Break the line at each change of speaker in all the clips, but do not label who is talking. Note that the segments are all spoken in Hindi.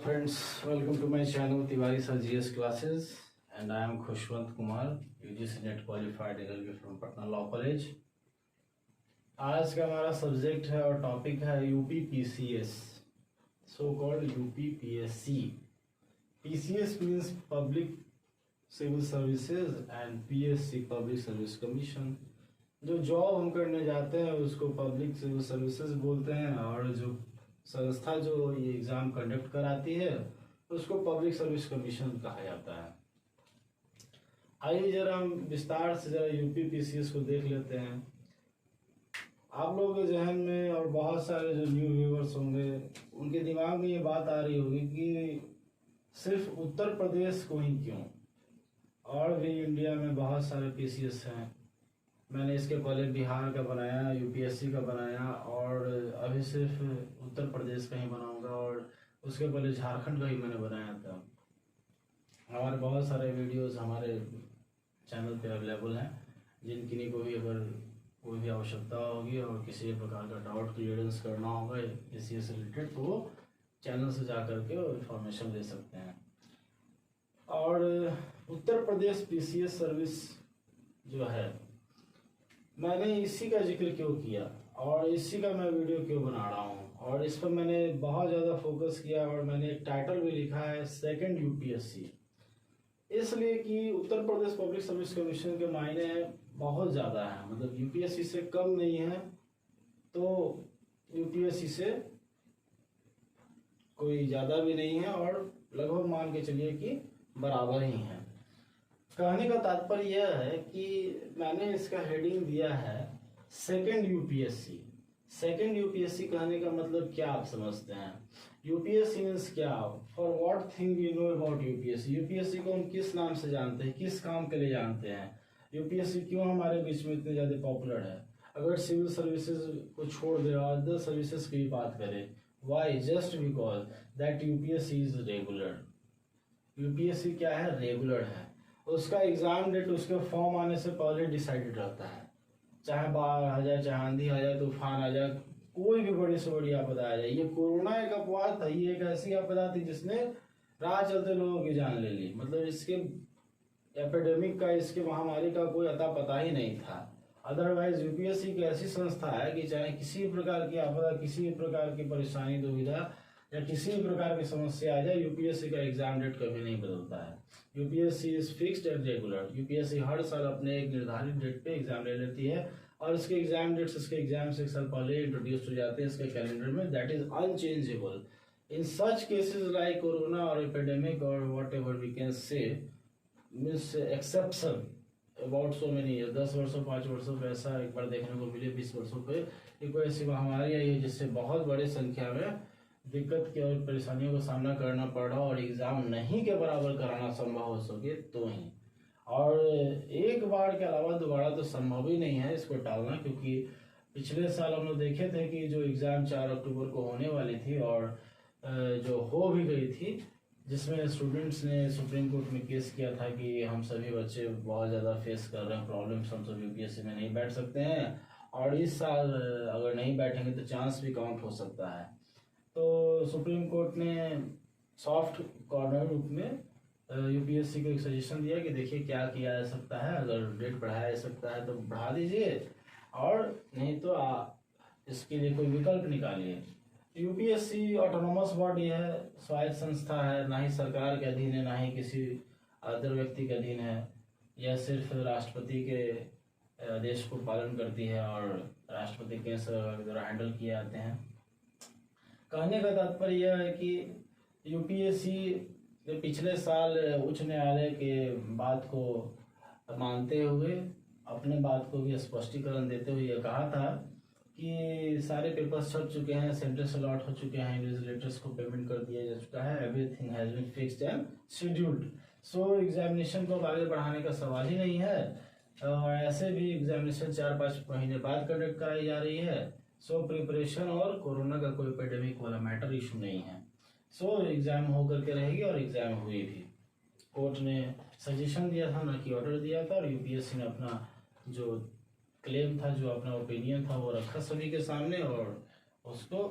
Friends, welcome to my channel Tiwari Sir GS Classes, and I am Khushwant Kumar, UGC NET qualified LLB from Patna Law College. आज का हमारा सब्जेक्ट है और टॉपिक है UP PCS, so called UP PSC. PCS means public civil services and PSC public service commission. जो जॉब हम करने जाते हैं उसको पब्लिक सिविल सर्विसेज बोलते हैं, और जो संस्था जो ये एग्ज़ाम कंडक्ट कराती है उसको पब्लिक सर्विस कमीशन कहा जाता है. आइए जरा हम विस्तार से जरा यूपी पीसीएस को देख लेते हैं. आप लोगों के जहन में और बहुत सारे जो न्यू व्यूवर्स होंगे उनके दिमाग में ये बात आ रही होगी कि सिर्फ उत्तर प्रदेश को ही क्यों, और भी इंडिया में बहुत सारे पीसीएस हैं. मैंने इसके पहले बिहार का बनाया, यूपीएससी का बनाया, और अभी सिर्फ उत्तर प्रदेश का ही बनाऊंगा, और उसके पहले झारखंड का ही मैंने बनाया था. हमारे बहुत सारे वीडियोस हमारे चैनल पे अवेलेबल हैं, जिन किन्हीं को भी अगर कोई भी आवश्यकता होगी और किसी प्रकार का डाउट क्लियरेंस करना होगा इसी से रिलेटेड, तो वो चैनल से जा कर के इंफॉर्मेशन ले सकते हैं. और उत्तर प्रदेश पीसीएस सर्विस जो है, मैंने इसी का जिक्र क्यों किया और इसी का मैं वीडियो क्यों बना रहा हूँ, और इस पर मैंने बहुत ज़्यादा फोकस किया और मैंने एक टाइटल भी लिखा है सेकंड यूपीएससी. इसलिए कि Uttar Pradesh public service commission के मायने बहुत ज़्यादा है, मतलब यूपीएससी से कम नहीं है तो यूपीएससी से कोई ज़्यादा भी नहीं है, और लगभग मान के चलिए कि बराबर ही है. कहने का तात्पर्य यह है कि मैंने इसका हेडिंग दिया है सेकंड यूपीएससी. सेकंड यूपीएससी कहने का मतलब क्या आप समझते हैं? यूपीएससी मीन्स क्या? For what thing you know about UPSC. UPSC को हम किस नाम से जानते हैं, किस काम के लिए जानते हैं? यूपीएससी क्यों हमारे बीच में इतने ज़्यादा पॉपुलर है? अगर सिविल सर्विसेज को छोड़ दे और अदर सर्विसेज की बात करें, why? Just because that UPSC is regular. UPSC क्या है? रेगुलर है. उसका एग्जाम डेट उसके फॉर्म आने से पहले डिसाइडेड रहता है. चाहे बाढ़ आ जाए, चाहे आंधी आ जाए, तूफान आ जाए, कोई भी बड़ी से बड़ी आपदा आ जाए. ये कोरोना एक अपवाद था, ये एक ऐसी आपदा थी जिसने राह चलते लोगों की जान ले ली. मतलब इसके एपिडेमिक का, इसके महामारी का कोई अता पता ही नहीं था. अदरवाइज यूपीएससी एक ऐसी संस्था है कि चाहे किसी प्रकार की आपदा, किसी प्रकार की परेशानी, दुविधा या किसी भी प्रकार की समस्या आ जाए, यूपीएससी का एग्जाम डेट कभी नहीं बदलता है. UPSC is fixed and regular. UPSC हर साल अपने एक निर्धारित डेट पे एग्जाम ले लेती है, और इसके एग्जाम डेट्स, इसके एग्जाम से एक साल पहले इंट्रोड्यूस हो जाते हैं इसके कैलेंडर में. That is unchangeable. In such cases like corona और एपिडेमिक और whatever we can say means exception about so many, 10 वर्षों 5 वर्षों पे ऐसा एक बार देखने को मिले, 20 वर्षों पे एक ऐसी महामारी आई है जिससे बहुत बड़ी संख्या में दिक्कत की और परेशानियों का सामना करना पड़ रहा, और एग्जाम नहीं के बराबर कराना संभव हो सके तो ही. और एक बार के अलावा दोबारा तो संभव ही नहीं है इसको टालना, क्योंकि पिछले साल हम लोग देखे थे कि जो एग्जाम 4 अक्टूबर को होने वाली थी और जो हो भी गई थी, जिसमें स्टूडेंट्स ने सुप्रीम कोर्ट में केस किया था कि हम सभी बच्चे बहुत ज़्यादा फेस कर रहे हैं प्रॉब्लम्स, हम सब यूपीएससी में नहीं बैठ सकते हैं, और इस साल अगर नहीं बैठेंगे तो चांस भी काउंट हो सकता है. तो सुप्रीम कोर्ट ने सॉफ्ट कॉर्नर रूप में यूपीएससी को एक सजेशन दिया कि देखिए क्या किया जा सकता है, अगर डेट बढ़ाया जा सकता है तो बढ़ा दीजिए, और नहीं तो इसके लिए कोई विकल्प निकालिए. यूपीएससी ऑटोनोमस बॉडी है, स्वायत्त संस्था है, ना ही सरकार के अधीन है, ना ही किसी अदर व्यक्ति के अधीन है. यह सिर्फ राष्ट्रपति के आदेश को पालन करती है, और राष्ट्रपति के द्वारा हैंडल किए जाते हैं. कहने का तात्पर्य यह है कि यूपीएससी ने पिछले साल उच्च न्यायालय के बात को मानते हुए अपने बात को भी स्पष्टीकरण देते हुए यह कहा था कि सारे पेपर्स छप चुके हैं, सेंटर्स अलॉट हो चुके हैं, इन्विजिलेटर्स को पेमेंट कर दिया जा चुका है, everything has been fixed and scheduled. So examination को आगे बढ़ाने का सवाल ही नहीं है, और ऐसे भी एग्जामिनेशन 4-5 महीने बाद कंडक्ट कराई जा रही है. सो प्रिपरेशन और कोरोना का कोई एपिडेमिक वाला मैटर इशू नहीं है. सो एग्जाम हो करके रहेगी, और एग्जाम हुई भी. कोर्ट ने सजेशन दिया था, ना कि ऑर्डर दिया था, और यूपीएससी ने अपना जो क्लेम था, जो अपना ओपिनियन था, वो रखा सभी के सामने, और उसको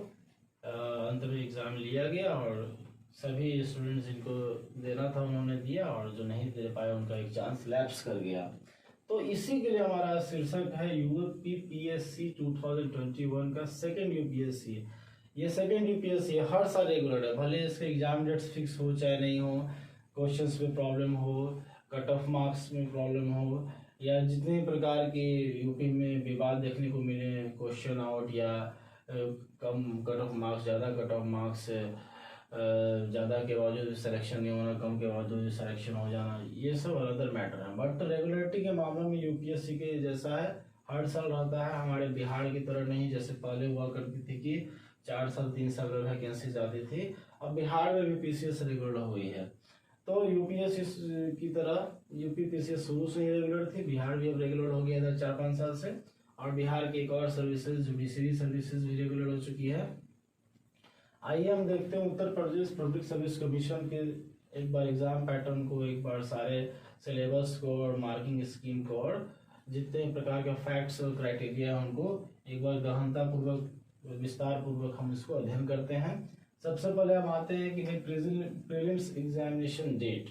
अंत में एग्जाम लिया गया और सभी स्टूडेंट्स जिनको देना था उन्होंने दिया, और जो नहीं दे पाए उनका एक चांस लैप्स कर गया। तो इसी के लिए हमारा शीर्षक है यूपी पीएससी 2021 का सेकेंड यूपीएससी। ये सेकेंड यूपीएससी हर साल रेगुलर है, भले इसके एग्जाम डेट्स फिक्स हो चाहे नहीं हो, क्वेश्चंस में प्रॉब्लम हो, कट ऑफ मार्क्स में प्रॉब्लम हो, या जितने प्रकार के यूपी में विवाद देखने को मिले, क्वेश्चन आउट या कम कट ऑफ मार्क्स, ज़्यादा कट ऑफ मार्क्स, ज़्यादा के बावजूद सिलेक्शन नहीं होना, कम के बावजूद सिलेक्शन हो जाना, ये सब अदर मैटर है। बट रेगुलरिटी के मामले में यूपीएससी के जैसा है, हर साल रहता है। हमारे बिहार की तरह नहीं जैसे पहले हुआ करती थी कि 4 साल 3 साल में वैकेंसी जाती थी, अब बिहार में भी पीसीएस रेगुलर हुई है। तो यूपीएससी की तरह यूपी पीसीएस शुरू से ही रेगुलर थी, बिहार भी अब रेगुलर हो गया था 4-5 साल से, और बिहार की एक और सर्विसेज जुडिशरी सर्विसेज भी रेगुलर हो चुकी है। आइए हम देखते हैं Uttar Pradesh public service commission के एक बार एग्जाम पैटर्न को, एक बार सारे सिलेबस को और मार्किंग स्कीम को, और जितने प्रकार के फैक्ट्स और क्राइटेरिया है उनको एक बार गहनता पूर्वक विस्तार पूर्वक हम इसको अध्ययन करते हैं। सबसे पहले हम आते हैं कि प्रीलिम्स एग्जामिनेशन डेट।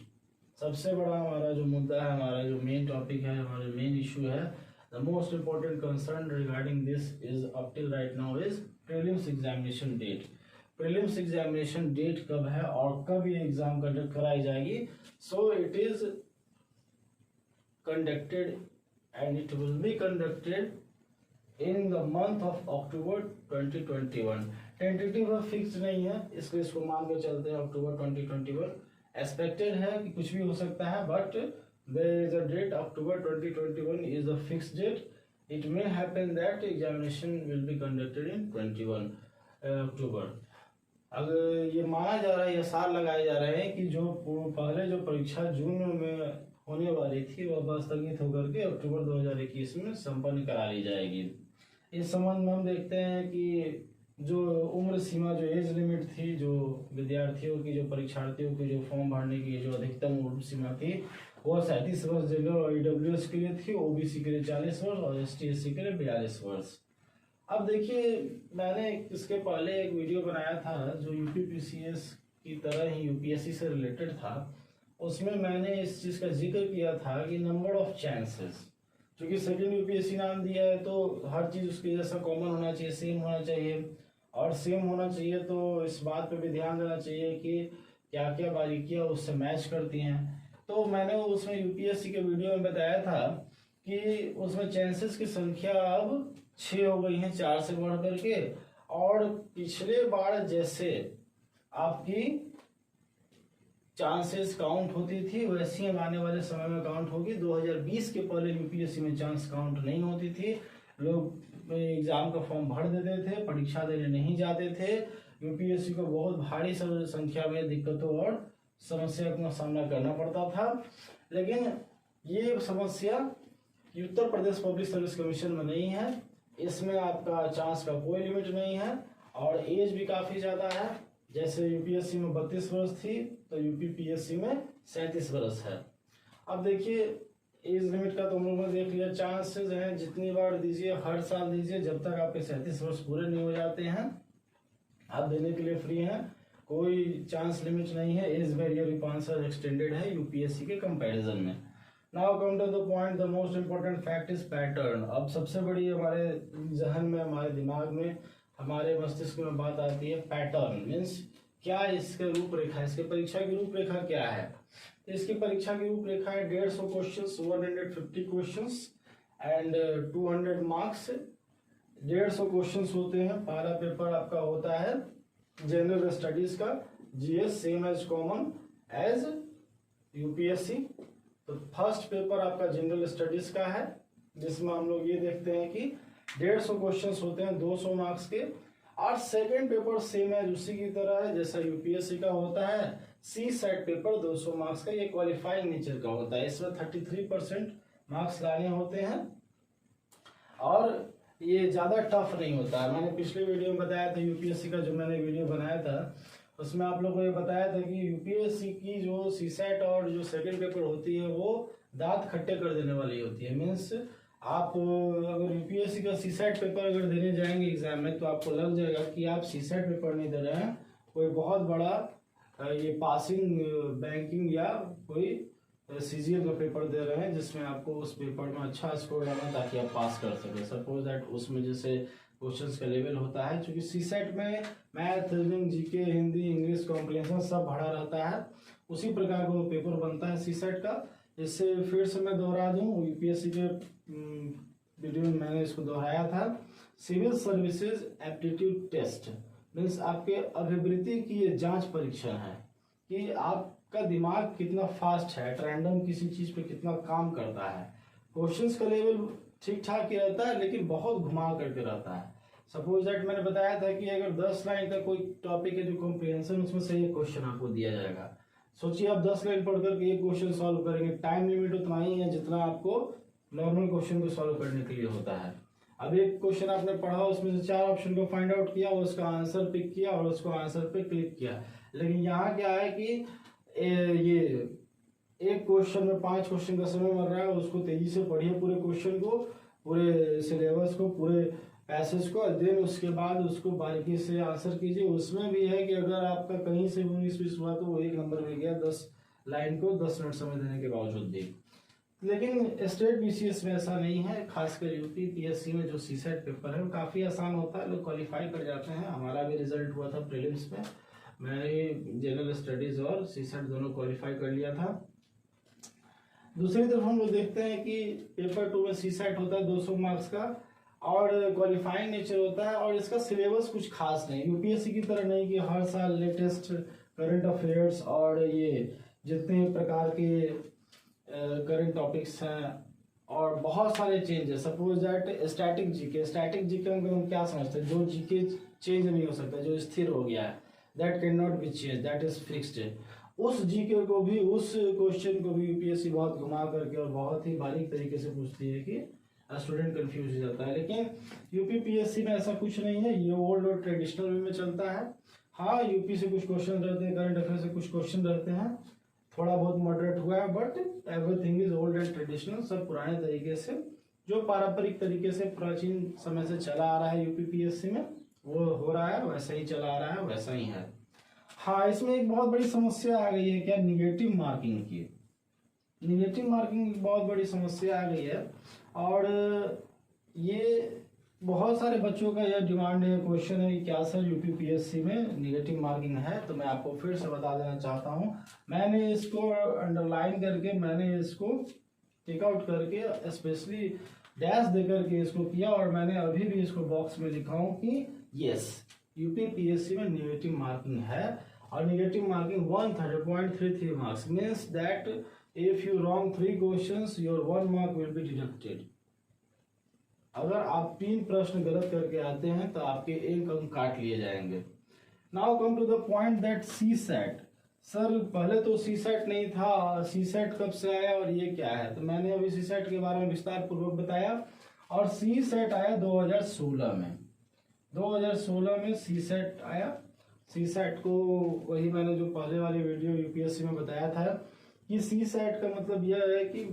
सबसे बड़ा हमारा जो मुद्दा है, हमारा जो मेन टॉपिक है, हमारा मेन इशू है, the most important concern regarding this is up till right now is prelims examination date. Prelims examination date कब है और कब ये एग्जाम कंडक्ट कराई जाएगी। So it is conducted and it will be conducted in the month of October 2021। Tentative है, फिक्स नहीं है, इसको मान के चलते हैं अक्टूबर 2021। एक्सपेक्टेड है कि कुछ भी हो सकता है, but there is a date, October 2021 is the fix date. It may happen that examination will be conducted in 21 October. अगर ये माना जा रहा है, ये साल लगाए जा रहे हैं कि जो पहले जो परीक्षा जून में होने वाली थी वह बस स्थगित होकर के अक्टूबर 2021 में संपन्न करा ली जाएगी। इस संबंध में हम देखते हैं कि जो उम्र सीमा, जो एज लिमिट थी, जो विद्यार्थियों की, जो परीक्षार्थियों की जो फॉर्म भरने की जो अधिकतम उम्र सीमा थी वो 37 वर्ष जनरल और ईडब्ल्यूएस के लिए थी, ओबीसी के लिए 40 वर्ष और एसटी/एससी के लिए 42 वर्ष। अब देखिए, मैंने इसके पहले एक वीडियो बनाया था जो यूपीपीसीएस की तरह ही यूपीएससी से रिलेटेड था। उसमें मैंने इस चीज़ का जिक्र किया था कि नंबर ऑफ चांसेस, क्योंकि सेकेंड यूपीएससी नाम दिया है तो हर चीज़ उसके जैसा कॉमन होना चाहिए, सेम होना चाहिए, और सेम होना चाहिए तो इस बात पे भी ध्यान देना चाहिए कि क्या क्या बारीकियाँ उससे मैच करती हैं। तो मैंने उसमें यूपीएससी के वीडियो में बताया था कि उसमें चांसेस की संख्या अब 6 हो गई हैं, 4 से बढ़ करके, और पिछले बार जैसे आपकी चांसेस काउंट होती थी वैसी अब आने वाले समय में काउंट होगी। 2020 के पहले यूपीएससी में चांस काउंट नहीं होती थी, लोग एग्जाम का फॉर्म भर देते थे, परीक्षा देने नहीं जाते थे। यूपीएससी को बहुत भारी संख्या में दिक्कतों और समस्या का सामना करना पड़ता था। लेकिन ये समस्या Uttar Pradesh public service commission में नहीं है। इसमें आपका चांस का कोई लिमिट नहीं है और एज भी काफ़ी ज़्यादा है। जैसे यूपीएससी में 32 वर्ष थी तो यूपीपीएससी में 37 वर्ष है। अब देखिए, एज लिमिट का तो हम लोगों ने देख लिया। चांसेस हैं जितनी बार दीजिए, हर साल दीजिए, जब तक आपके 37 वर्ष पूरे नहीं हो जाते हैं आप देने के लिए फ्री हैं, कोई चांस लिमिट नहीं है। एज बैरियर 5 साल एक्सटेंडेड है यूपीएससी के कंपैरिजन में। Now come to the point, the most important fact is pattern. अब सबसे बड़ी हमारे जहन में, हमारे दिमाग में, हमारे मस्तिष्क में बात आती है पैटर्न मीन्स क्या इसके रूपरेखा, इसके परीक्षा की रूपरेखा क्या है। तो इसकी परीक्षा की रूपरेखा है 150 questions, 150 questions and 200 marks. 150 questions होते हैं। पहला पेपर आपका होता है जनरल स्टडीज का, GS, same as common as UPSC. तो फर्स्ट पेपर आपका जनरल स्टडीज का है, जिसमें हम लोग ये देखते हैं कि 150 क्वेश्चंस होते हैं 200 मार्क्स के। और सेकंड पेपर सेम है, उसी की तरह है जैसा यूपीएससी का होता है। सी सेट पेपर 200 मार्क्स का, ये क्वालिफाइंग नेचर का होता है। इसमें 33% मार्क्स लाने होते हैं और ये ज़्यादा टफ नहीं होता है। मैंने पिछले वीडियो में बताया था, यूपीएससी का जो मैंने वीडियो बनाया था उसमें आप लोगों को ये बताया था कि यूपीएससी की जो सी सेट और जो सेकंड पेपर होती है वो दांत खट्टे कर देने वाली होती है। मीन्स आप अगर यूपीएससी का सी सेट पेपर अगर देने जाएंगे एग्जाम में तो आपको लग जाएगा कि आप सी सेट पेपर नहीं दे रहे हैं, कोई बहुत बड़ा ये पासिंग बैंकिंग या कोई सीजीएल का पेपर दे रहे हैं जिसमें आपको उस पेपर में अच्छा स्कोर लाना ताकि आप पास कर सकें। सपोज दैट उसमें जैसे क्वेश्चंस का लेवल होता है, क्योंकि सीसेट में math, reasoning, GK, Hindi, English, comprehension सब भरा रहता है, उसी प्रकार का वो पेपर बनता है सीसेट का। इससे फिर से मैं दोहरा दूं, यूपीएससी के वीडियो में मैंने इसको दोहराया था। Civil services aptitude test means आपके अभिवृत्ति की ये जांच परीक्षा है कि आपका दिमाग कितना फास्ट है, रैंडम किसी चीज पे कितना काम करता है। क्वेश्चंस का लेवल ठीक ठाक ही रहता है लेकिन बहुत घुमा करके रहता है। सपोज दैट मैंने बताया था कि अगर 10 लाइन का कोई टॉपिक है जो कॉम्प्रिहेंशन, उसमें से एक क्वेश्चन आपको दिया जाएगा। सोचिए आप 10 लाइन पढ़ करके एक क्वेश्चन सॉल्व करेंगे, टाइम लिमिट उतना ही है जितना आपको नॉर्मल क्वेश्चन को सॉल्व करने के लिए होता है। अब एक क्वेश्चन आपने पढ़ा, उसमें से 4 ऑप्शन को फाइंड आउट किया, उसका आंसर पिक किया और उसको आंसर पे क्लिक किया। लेकिन यहाँ क्या है कि ये एक क्वेश्चन में 5 क्वेश्चन का समय मर रहा है, उसको तेजी से पढ़िए पूरे क्वेश्चन को, पूरे सिलेबस को, पूरे पैसेज को, देन उसके बाद उसको बारीकी से आंसर कीजिए। उसमें भी है कि अगर आपका कहीं से 19-20 हुआ तो वो 1 नंबर मिल गया 10 लाइन को 10 मिनट समय देने के बावजूद भी। लेकिन स्टेट बीसीएस में ऐसा नहीं है, खासकर यूपी पीएससी में जो सीसेट पेपर है वो काफ़ी आसान होता है, लोग क्वालिफाई कर जाते हैं। हमारा भी रिजल्ट हुआ था प्रीलिम्स में, मैंने जनरल स्टडीज और सीसेट दोनों क्वालिफाई कर लिया था। दूसरी तरफ हम लोग देखते हैं कि पेपर 2 में सीसेट होता है 200 मार्क्स का और क्वालिफाइंग नेचर होता है, और इसका सिलेबस कुछ खास नहीं, यूपीएससी की तरह नहीं कि हर साल लेटेस्ट करंट अफेयर्स और ये जितने प्रकार के करंट टॉपिक्स हैं और बहुत सारे changes. Suppose that static GK में हम क्या समझते हैं, जो जीके चेंज नहीं हो सकता, जो स्थिर हो गया है, that can not be change, that is fixed. उस जीके को भी, उस क्वेश्चन को भी यूपीएससी बहुत घुमा करके और बहुत ही बारीक तरीके से पूछती है कि स्टूडेंट कंफ्यूज हो जाता है। लेकिन यूपी पीएससी में ऐसा कुछ नहीं है, ये ओल्ड और ट्रेडिशनल वे में चलता है। हाँ, यूपी से कुछ क्वेश्चन रहते हैं, करंट अफेयर से कुछ क्वेश्चन रहते हैं, थोड़ा बहुत मॉडरेट हुआ है, but everything is old and traditional, सब पुराने तरीके से, जो पारंपरिक तरीके से प्राचीन समय से चला आ रहा है यूपी पीएससी में, वो हो रहा है, वैसा ही चला आ रहा है, वैसा ही है। हाँ, इसमें एक बहुत बड़ी समस्या आ गई है, क्या, निगेटिव मार्किंग की। निगेटिव मार्किंग की बहुत बड़ी समस्या आ गई है और ये बहुत सारे बच्चों का यह डिमांड है, क्वेश्चन है कि क्या सर यूपी पीएससी में निगेटिव मार्किंग है। तो मैं आपको फिर से बता देना चाहता हूँ, मैंने इसको अंडरलाइन करके, मैंने इसको टेक आउट करके स्पेशली डैश दे करके इसको किया, और मैंने अभी भी इसको बॉक्स में लिखा हूँ कि यस, यूपी पीएससी में निगेटिव मार्किंग है। और negative marking 130.33 marks means that if you wrong 3 questions your 1 mark will be deducted. अगर आप 3 प्रश्न गलत करके आते हैं तो आपके 1 अंक काट लिए जाएंगे। Now come to the point that CSAT. Sir पहले तो सीसेट नहीं था, सीसेट कब से आया और ये क्या है? तो मैंने अभी सीसेट के बारे में विस्तार पूर्वक बताया, और सीसेट आया 2016 में। 2016 में सीसेट आया। सीसेट को वही मैंने जो पहले वाली वीडियो यूपीएससी में बताया था कि सीसेट का मतलब यह है कि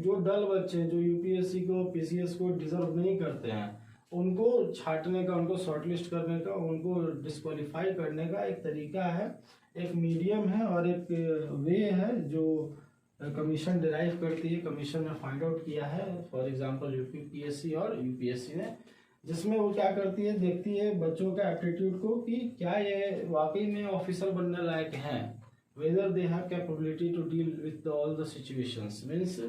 जो डल बच्चे जो यूपीएससी को, पीसीएस को डिजर्व नहीं करते हैं, उनको छांटने का, उनको शॉर्टलिस्ट करने का, उनको डिस्क्वालीफाई करने का एक तरीका है, एक मीडियम है और एक वे है जो कमीशन डिराइव करती है, कमीशन ने फाइंड आउट किया है। फॉर एग्जांपल यूपीएससी और यूपीएससी ने, जिसमें वो क्या करती है, देखती है बच्चों का एप्टीट्यूड को कि क्या ये वाकई में ऑफिसर बनने लायक हैं, whether they have capability to deal with all the situations. Means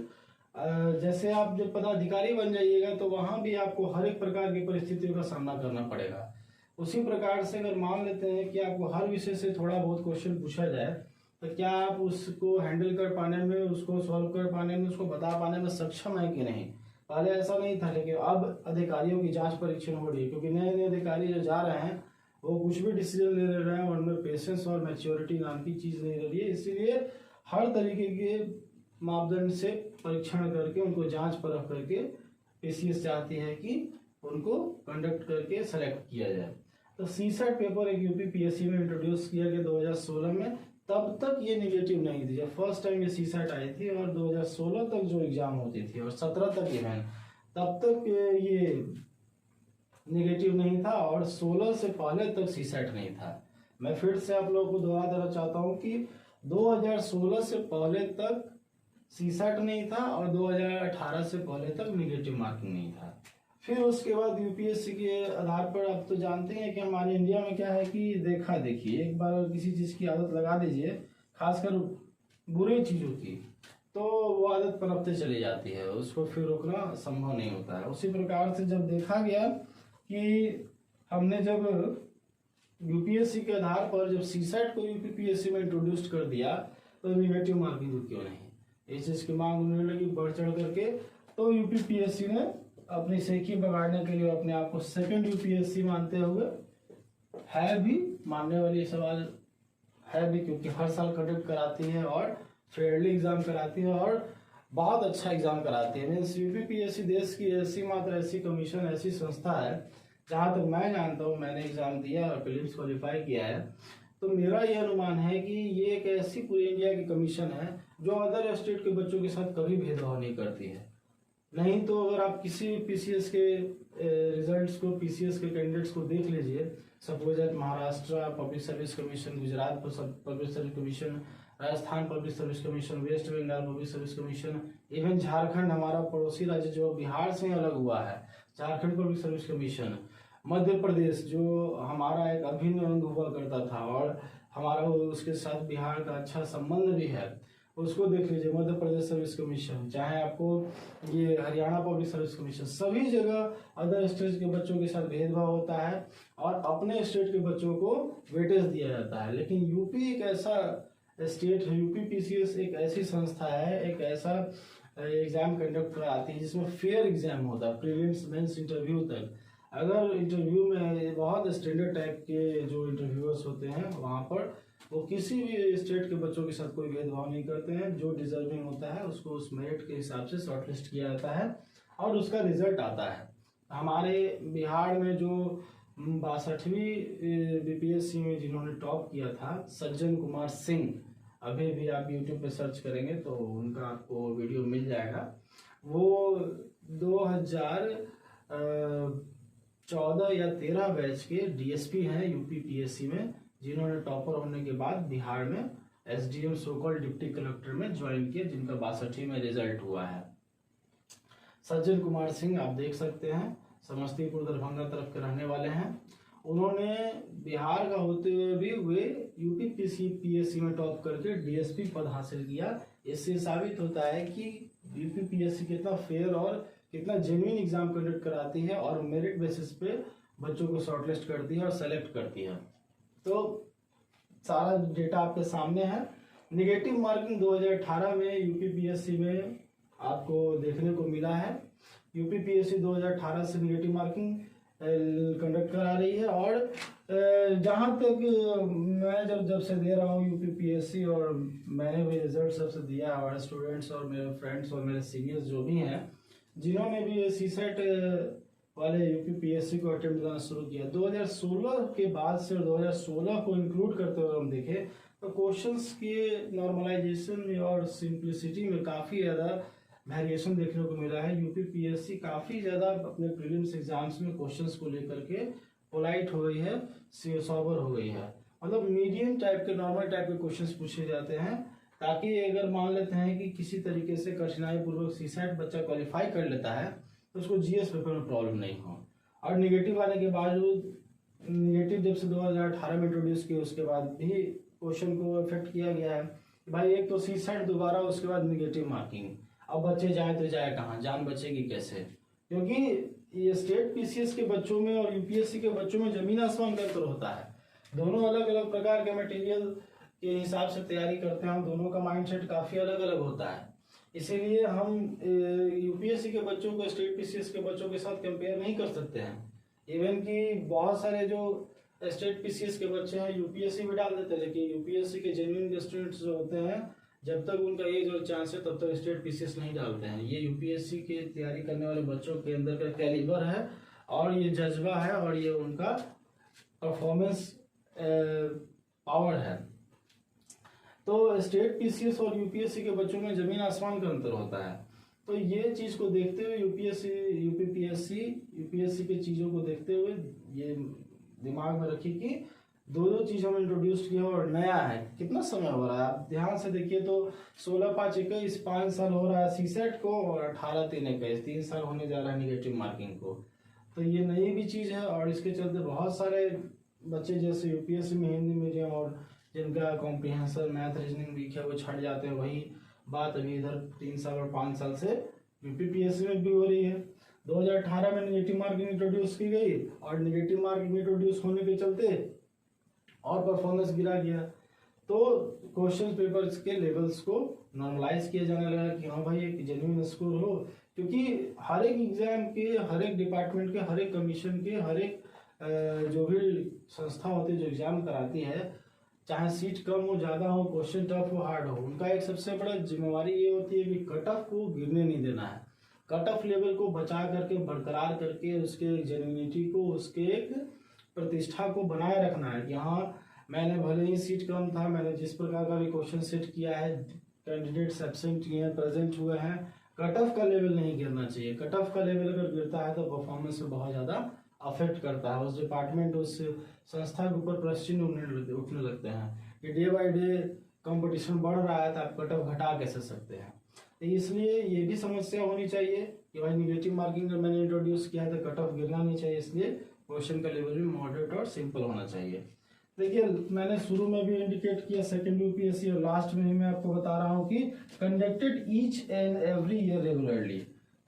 जैसे आप जब पदाधिकारी बन जाइएगा तो वहाँ भी आपको हर एक प्रकार की परिस्थितियों का सामना करना पड़ेगा। उसी प्रकार से अगर मान लेते हैं कि आपको हर विषय से थोड़ा बहुत क्वेश्चन पूछा जाए, तो क्या आप उसको हैंडल कर पाने में, उसको सॉल्व कर पाने में, उसको बता पाने में सक्षम है कि नहीं? पहले ऐसा नहीं था, लेकिन अब अधिकारियों की जांच परीक्षण हो रही है, क्योंकि नए नए अधिकारी जो जा रहे हैं वो कुछ भी डिसीजन ले रहे हैं और उनमें पेशेंस और मैच्योरिटी नाम की चीज़ नहीं रही है। इसीलिए हर तरीके के मापदंड से परीक्षण करके, उनको जांच परख करके पीसीएस चाहती है कि उनको कंडक्ट करके सेलेक्ट किया जाए। तो सीसेट पेपर एक यूपी पीएससी में इंट्रोड्यूस किया गया 2016 में। तब तक ये निगेटिव नहीं थी, जब फर्स्ट टाइम ये सीसेट आई थी, और 2016 तक जो एग्जाम होती थी और 17 तक इवेंट, तब तक ये निगेटिव नहीं था, और 16 से पहले तक सीसेट नहीं था। मैं फिर से आप लोगों को दोहरा देना चाहता हूँ कि 2016 से पहले तक सीसैट नहीं था और 2018 से पहले तक निगेटिव मार्किंग नहीं था। फिर उसके बाद यूपीएससी के आधार पर आप तो जानते हैं कि हमारे इंडिया में क्या है कि देखा देखिए, एक बार किसी चीज़ की आदत लगा दीजिए, खासकर बुरी चीज़ों की, तो वो आदत पनपते चली जाती है, उसको फिर रोकना संभव नहीं होता है। उसी प्रकार से जब देखा गया कि हमने जब यूपीएससी के आधार पर जब सीसैट को यूपीपीएससी में इंट्रोड्यूस कर दिया तो निगेटिव मार्किंग तो क्यों नहीं, इस चीज़ की मांग होने लगी बढ़ चढ़ करके। तो यूपीपीएससी ने अपनी सेखी बगाड़ने के लिए अपने आप को सेकंड यूपीएससी मानते हुए, है भी मानने वाली सवाल है भी, क्योंकि हर साल कंडक्ट कराती है और फेयरली एग्जाम कराती है और बहुत अच्छा एग्जाम कराती है। मीन्स यूपीपीएससी देश की ऐसी मात्र ऐसी कमीशन, ऐसी संस्था है, जहाँ तक मैं जानता हूँ, मैंने एग्जाम दिया और प्रीलिम्स क्वालिफाई किया है, तो मेरा ये अनुमान है कि ये एक ऐसी पूरी इंडिया की कमीशन है जो अदर स्टेट के बच्चों के साथ कभी भेदभाव नहीं करती है। नहीं तो अगर आप किसी पीसीएस के रिजल्ट्स को, पीसीएस के कैंडिडेट्स को देख लीजिए, suppose at Maharashtra public service commission, Gujarat public service commission, Rajasthan public service commission, West Bengal public service commission, even Jharkhand हमारा पड़ोसी राज्य जो बिहार से अलग हुआ है, Jharkhand public service commission, Madhya Pradesh जो हमारा एक अभिन्न अंग हुआ करता था और हमारा उसके साथ बिहार का अच्छा संबंध भी है, उसको देख लीजिए, मध्य प्रदेश सर्विस कमीशन, चाहे आपको ये हरियाणा पब्लिक सर्विस कमीशन, सभी जगह अदर स्टेट के बच्चों के साथ भेदभाव होता है और अपने स्टेट के बच्चों को वेटेज दिया जाता है। लेकिन यूपी एक ऐसा स्टेट है, यूपी पीसीएस एक ऐसी संस्था है, एक ऐसा एग्जाम कंडक्ट कराती है जिसमें फेयर एग्जाम होता है, प्रीलिम्स मेंस इंटरव्यू तक। अगर इंटरव्यू में बहुत स्टैंडर्ड टाइप के जो इंटरव्यूअर्स होते हैं वहाँ पर वो किसी भी स्टेट के बच्चों के साथ कोई भेदभाव नहीं करते हैं, जो डिजर्विंग होता है उसको उस मेरिट के हिसाब से शॉर्टलिस्ट किया जाता है और उसका रिजल्ट आता है। हमारे बिहार में जो 62वीं बीपीएससी में जिन्होंने टॉप किया था, सज्जन कुमार सिंह, अभी भी आप यूट्यूब पे सर्च करेंगे तो उनका आपको वीडियो मिल जाएगा। वो 2014 या 13 बैच के डीएसपी हैं यूपी पीएससी में, जिन्होंने टॉपर होने के बाद बिहार में एसडीएम सोकल डिप्टी कलेक्टर में ज्वाइन किया, जिनका 62 में रिजल्ट हुआ है। सज्जन कुमार सिंह आप देख सकते हैं, समस्तीपुर दरभंगा तरफ के रहने वाले हैं। उन्होंने बिहार का होते हुए भी वे यूपी पीएससी में टॉप करके डीएसपी पद हासिल किया। इससे साबित होता है कि यूपी पीएससी कितना फेयर और कितना जेन्युइन एग्जाम कंडक्ट कराती है और मेरिट बेसिस पे बच्चों को शॉर्टलिस्ट करती है और सेलेक्ट करती है। तो सारा डेटा आपके सामने है। निगेटिव मार्किंग 2018 में यूपी पीएससी में आपको देखने को मिला है। यूपी पीएससी 2018 से निगेटिव मार्किंग कंडक्ट करा रही है और जहाँ तक मैं जब से दे रहा हूँ यूपी पीएससी, और मैंने भी रिजल्ट सबसे दिया है, और स्टूडेंट्स और मेरे फ्रेंड्स और मेरे सीनियर्स जो भी हैं जिन्होंने भी सीसेट वाले यूपी पीएससी को अटेम्प्ट करना शुरू किया 2016 के बाद से, 2016 को इंक्लूड करते हुए हम देखें तो क्वेश्चंस के नॉर्मलाइजेशन और सिंप्लिसिटी में काफ़ी ज़्यादा वेरिएशन देखने को मिला है। यूपी पीएससी काफ़ी ज़्यादा अपने प्रीलिम्स एग्जाम्स में क्वेश्चंस को लेकर के पोलाइट हो गई है, सॉबर हो गई है। मतलब मीडियम टाइप के, नॉर्मल टाइप के क्वेश्चंस पूछे जाते हैं, ताकि अगर मान लेते हैं कि किसी तरीके से कठिनाई पूर्वक सीसेट बच्चा क्वालिफाई कर लेता है तो उसको जीएस पेपर में प्रॉब्लम नहीं हो। और निगेटिव आने के बावजूद, निगेटिव जब से 2018 में इंट्रोड्यूस किया उसके बाद भी क्वेश्चन को इफेक्ट किया गया है। भाई एक तो सीसेट दोबारा, उसके बाद निगेटिव मार्किंग, अब बच्चे जाए तो जाए कहाँ, जान बचेगी कैसे? क्योंकि ये स्टेट पीसीएस के बच्चों में और यूपीएससी के बच्चों में जमीन आसमान का अंतर होता है। दोनों अलग अलग प्रकार के मटेरियल के हिसाब से तैयारी करते हैं, दोनों का माइंडसेट काफ़ी अलग अलग होता है। इसीलिए हम यूपीएससी के बच्चों को स्टेट पीसीएस के बच्चों के साथ कंपेयर नहीं कर सकते हैं। इवन कि बहुत सारे जो स्टेट पीसीएस के बच्चे हैं यूपीएससी में डाल देते हैं, लेकिन यूपीएससी के जेन्युइन स्टूडेंट्स जो होते हैं जब तक उनका एज और चांस है तब तक स्टेट पीसीएस नहीं डालते हैं। ये यूपीएससी की तैयारी करने वाले बच्चों के अंदर का कैलिबर है और ये जज्बा है और ये उनका परफॉर्मेंस पावर है। तो स्टेट पीसीएस और यूपीएससी के बच्चों में जमीन आसमान का अंतर होता है। तो ये चीज़ को देखते हुए यूपीएससी के चीज़ों को देखते हुए ये दिमाग में रखिए कि दो चीज हम इंट्रोड्यूस किए और नया है। कितना समय हो रहा है आप ध्यान से देखिए तो 16/5/21 5 साल हो रहा है सीसेट को, और 18/3/21 3 साल होने जा रहा है निगेटिव मार्किंग को। तो ये नई भी चीज है और इसके चलते बहुत सारे बच्चे जैसे यूपीएससी में हिंदी मीडियम और जिनका कॉम्प्रिहेंशन मैथ रीजनिंग वीक है वो छट जाते हैं। वही बात अभी इधर 3 साल और 5 साल से यूपीपीएससी में भी हो रही है। 2018 में निगेटिव मार्किंग इंट्रोड्यूस की गई और निगेटिव मार्किंग इंट्रोड्यूस होने के चलते और परफॉर्मेंस गिरा गया। तो क्वेश्चन पेपर्स के लेवल्स को नॉर्मलाइज किया जाने लगा कि हाँ भाई एक जेन्युइन स्कोर हो, क्योंकि हर एक एग्जाम के, हर एक डिपार्टमेंट के, हर एक कमीशन के, हर एक जो भी संस्था होती है जो एग्जाम कराती है, चाहे सीट कम हो ज़्यादा हो, क्वेश्चन टफ हो हार्ड हो, उनका एक सबसे बड़ा जिम्मेवारी ये होती है कि कट ऑफ को गिरने नहीं देना है। कट ऑफ लेवल को बचा करके, बरकरार करके, उसके जेन्युइनिटी को, उसके एक प्रतिष्ठा को बनाए रखना है कि हाँ मैंने भले ही सीट कम था, मैंने जिस प्रकार का भी क्वेश्चन सेट किया है, कैंडिडेट्स एब्सेंट किए हैं, प्रेजेंट हुए हैं, कट ऑफ का लेवल नहीं गिरना चाहिए। कट ऑफ का लेवल अगर गिरता है तो परफॉर्मेंस में बहुत ज़्यादा अफेक्ट करता है, उस डिपार्टमेंट, उस संस्था के ऊपर प्रश्न उठने लगते हैं कि डे बाय डे कंपटीशन बढ़ रहा है तो आप कट ऑफ घटा कैसे सकते हैं। तो इसलिए ये भी समस्या होनी चाहिए कि भाई निगेटिव मार्किंग जब मैंने इंट्रोड्यूस किया है तो कट ऑफ गिरना नहीं चाहिए, इसलिए क्वेश्चन का लेवल भी मॉडरेट और सिंपल होना चाहिए। देखिए मैंने शुरू में भी इंडिकेट किया सेकंड यूपीएससी और लास्ट में ही मैं आपको बता रहा हूँ कि conducted each and every year regularly,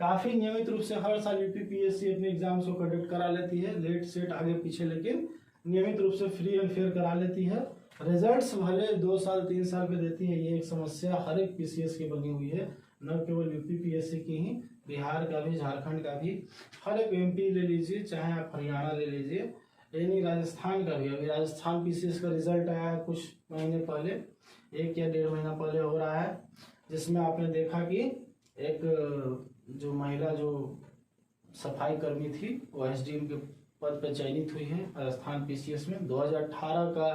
काफी नियमित रूप से हर साल यूपीपीएससी अपने एग्जाम्स को कंडक्ट करा लेती है, लेट सेट आगे पीछे, लेकिन नियमित रूप से फ्री एंड फेयर करा लेती है। रिजल्ट्स भले 2 साल 3 साल पे देती है, ये एक समस्या हर एक पीसीएस की बनी हुई है, न केवल यूपीपीएससी की ही, बिहार का भी, झारखंड का भी, हर एक एमपी ले लीजिए, चाहे आप हरियाणा ले लीजिए, यानी राजस्थान का भी। अभी राजस्थान पीसीएस का रिजल्ट आया है कुछ महीने पहले, 1 या 1.5 महीना पहले हो रहा है, जिसमें आपने देखा कि एक जो महिला जो सफाई कर्मी थी वो एसडीएम के पद पर चयनित हुई है राजस्थान पीसीएस में। 2018 का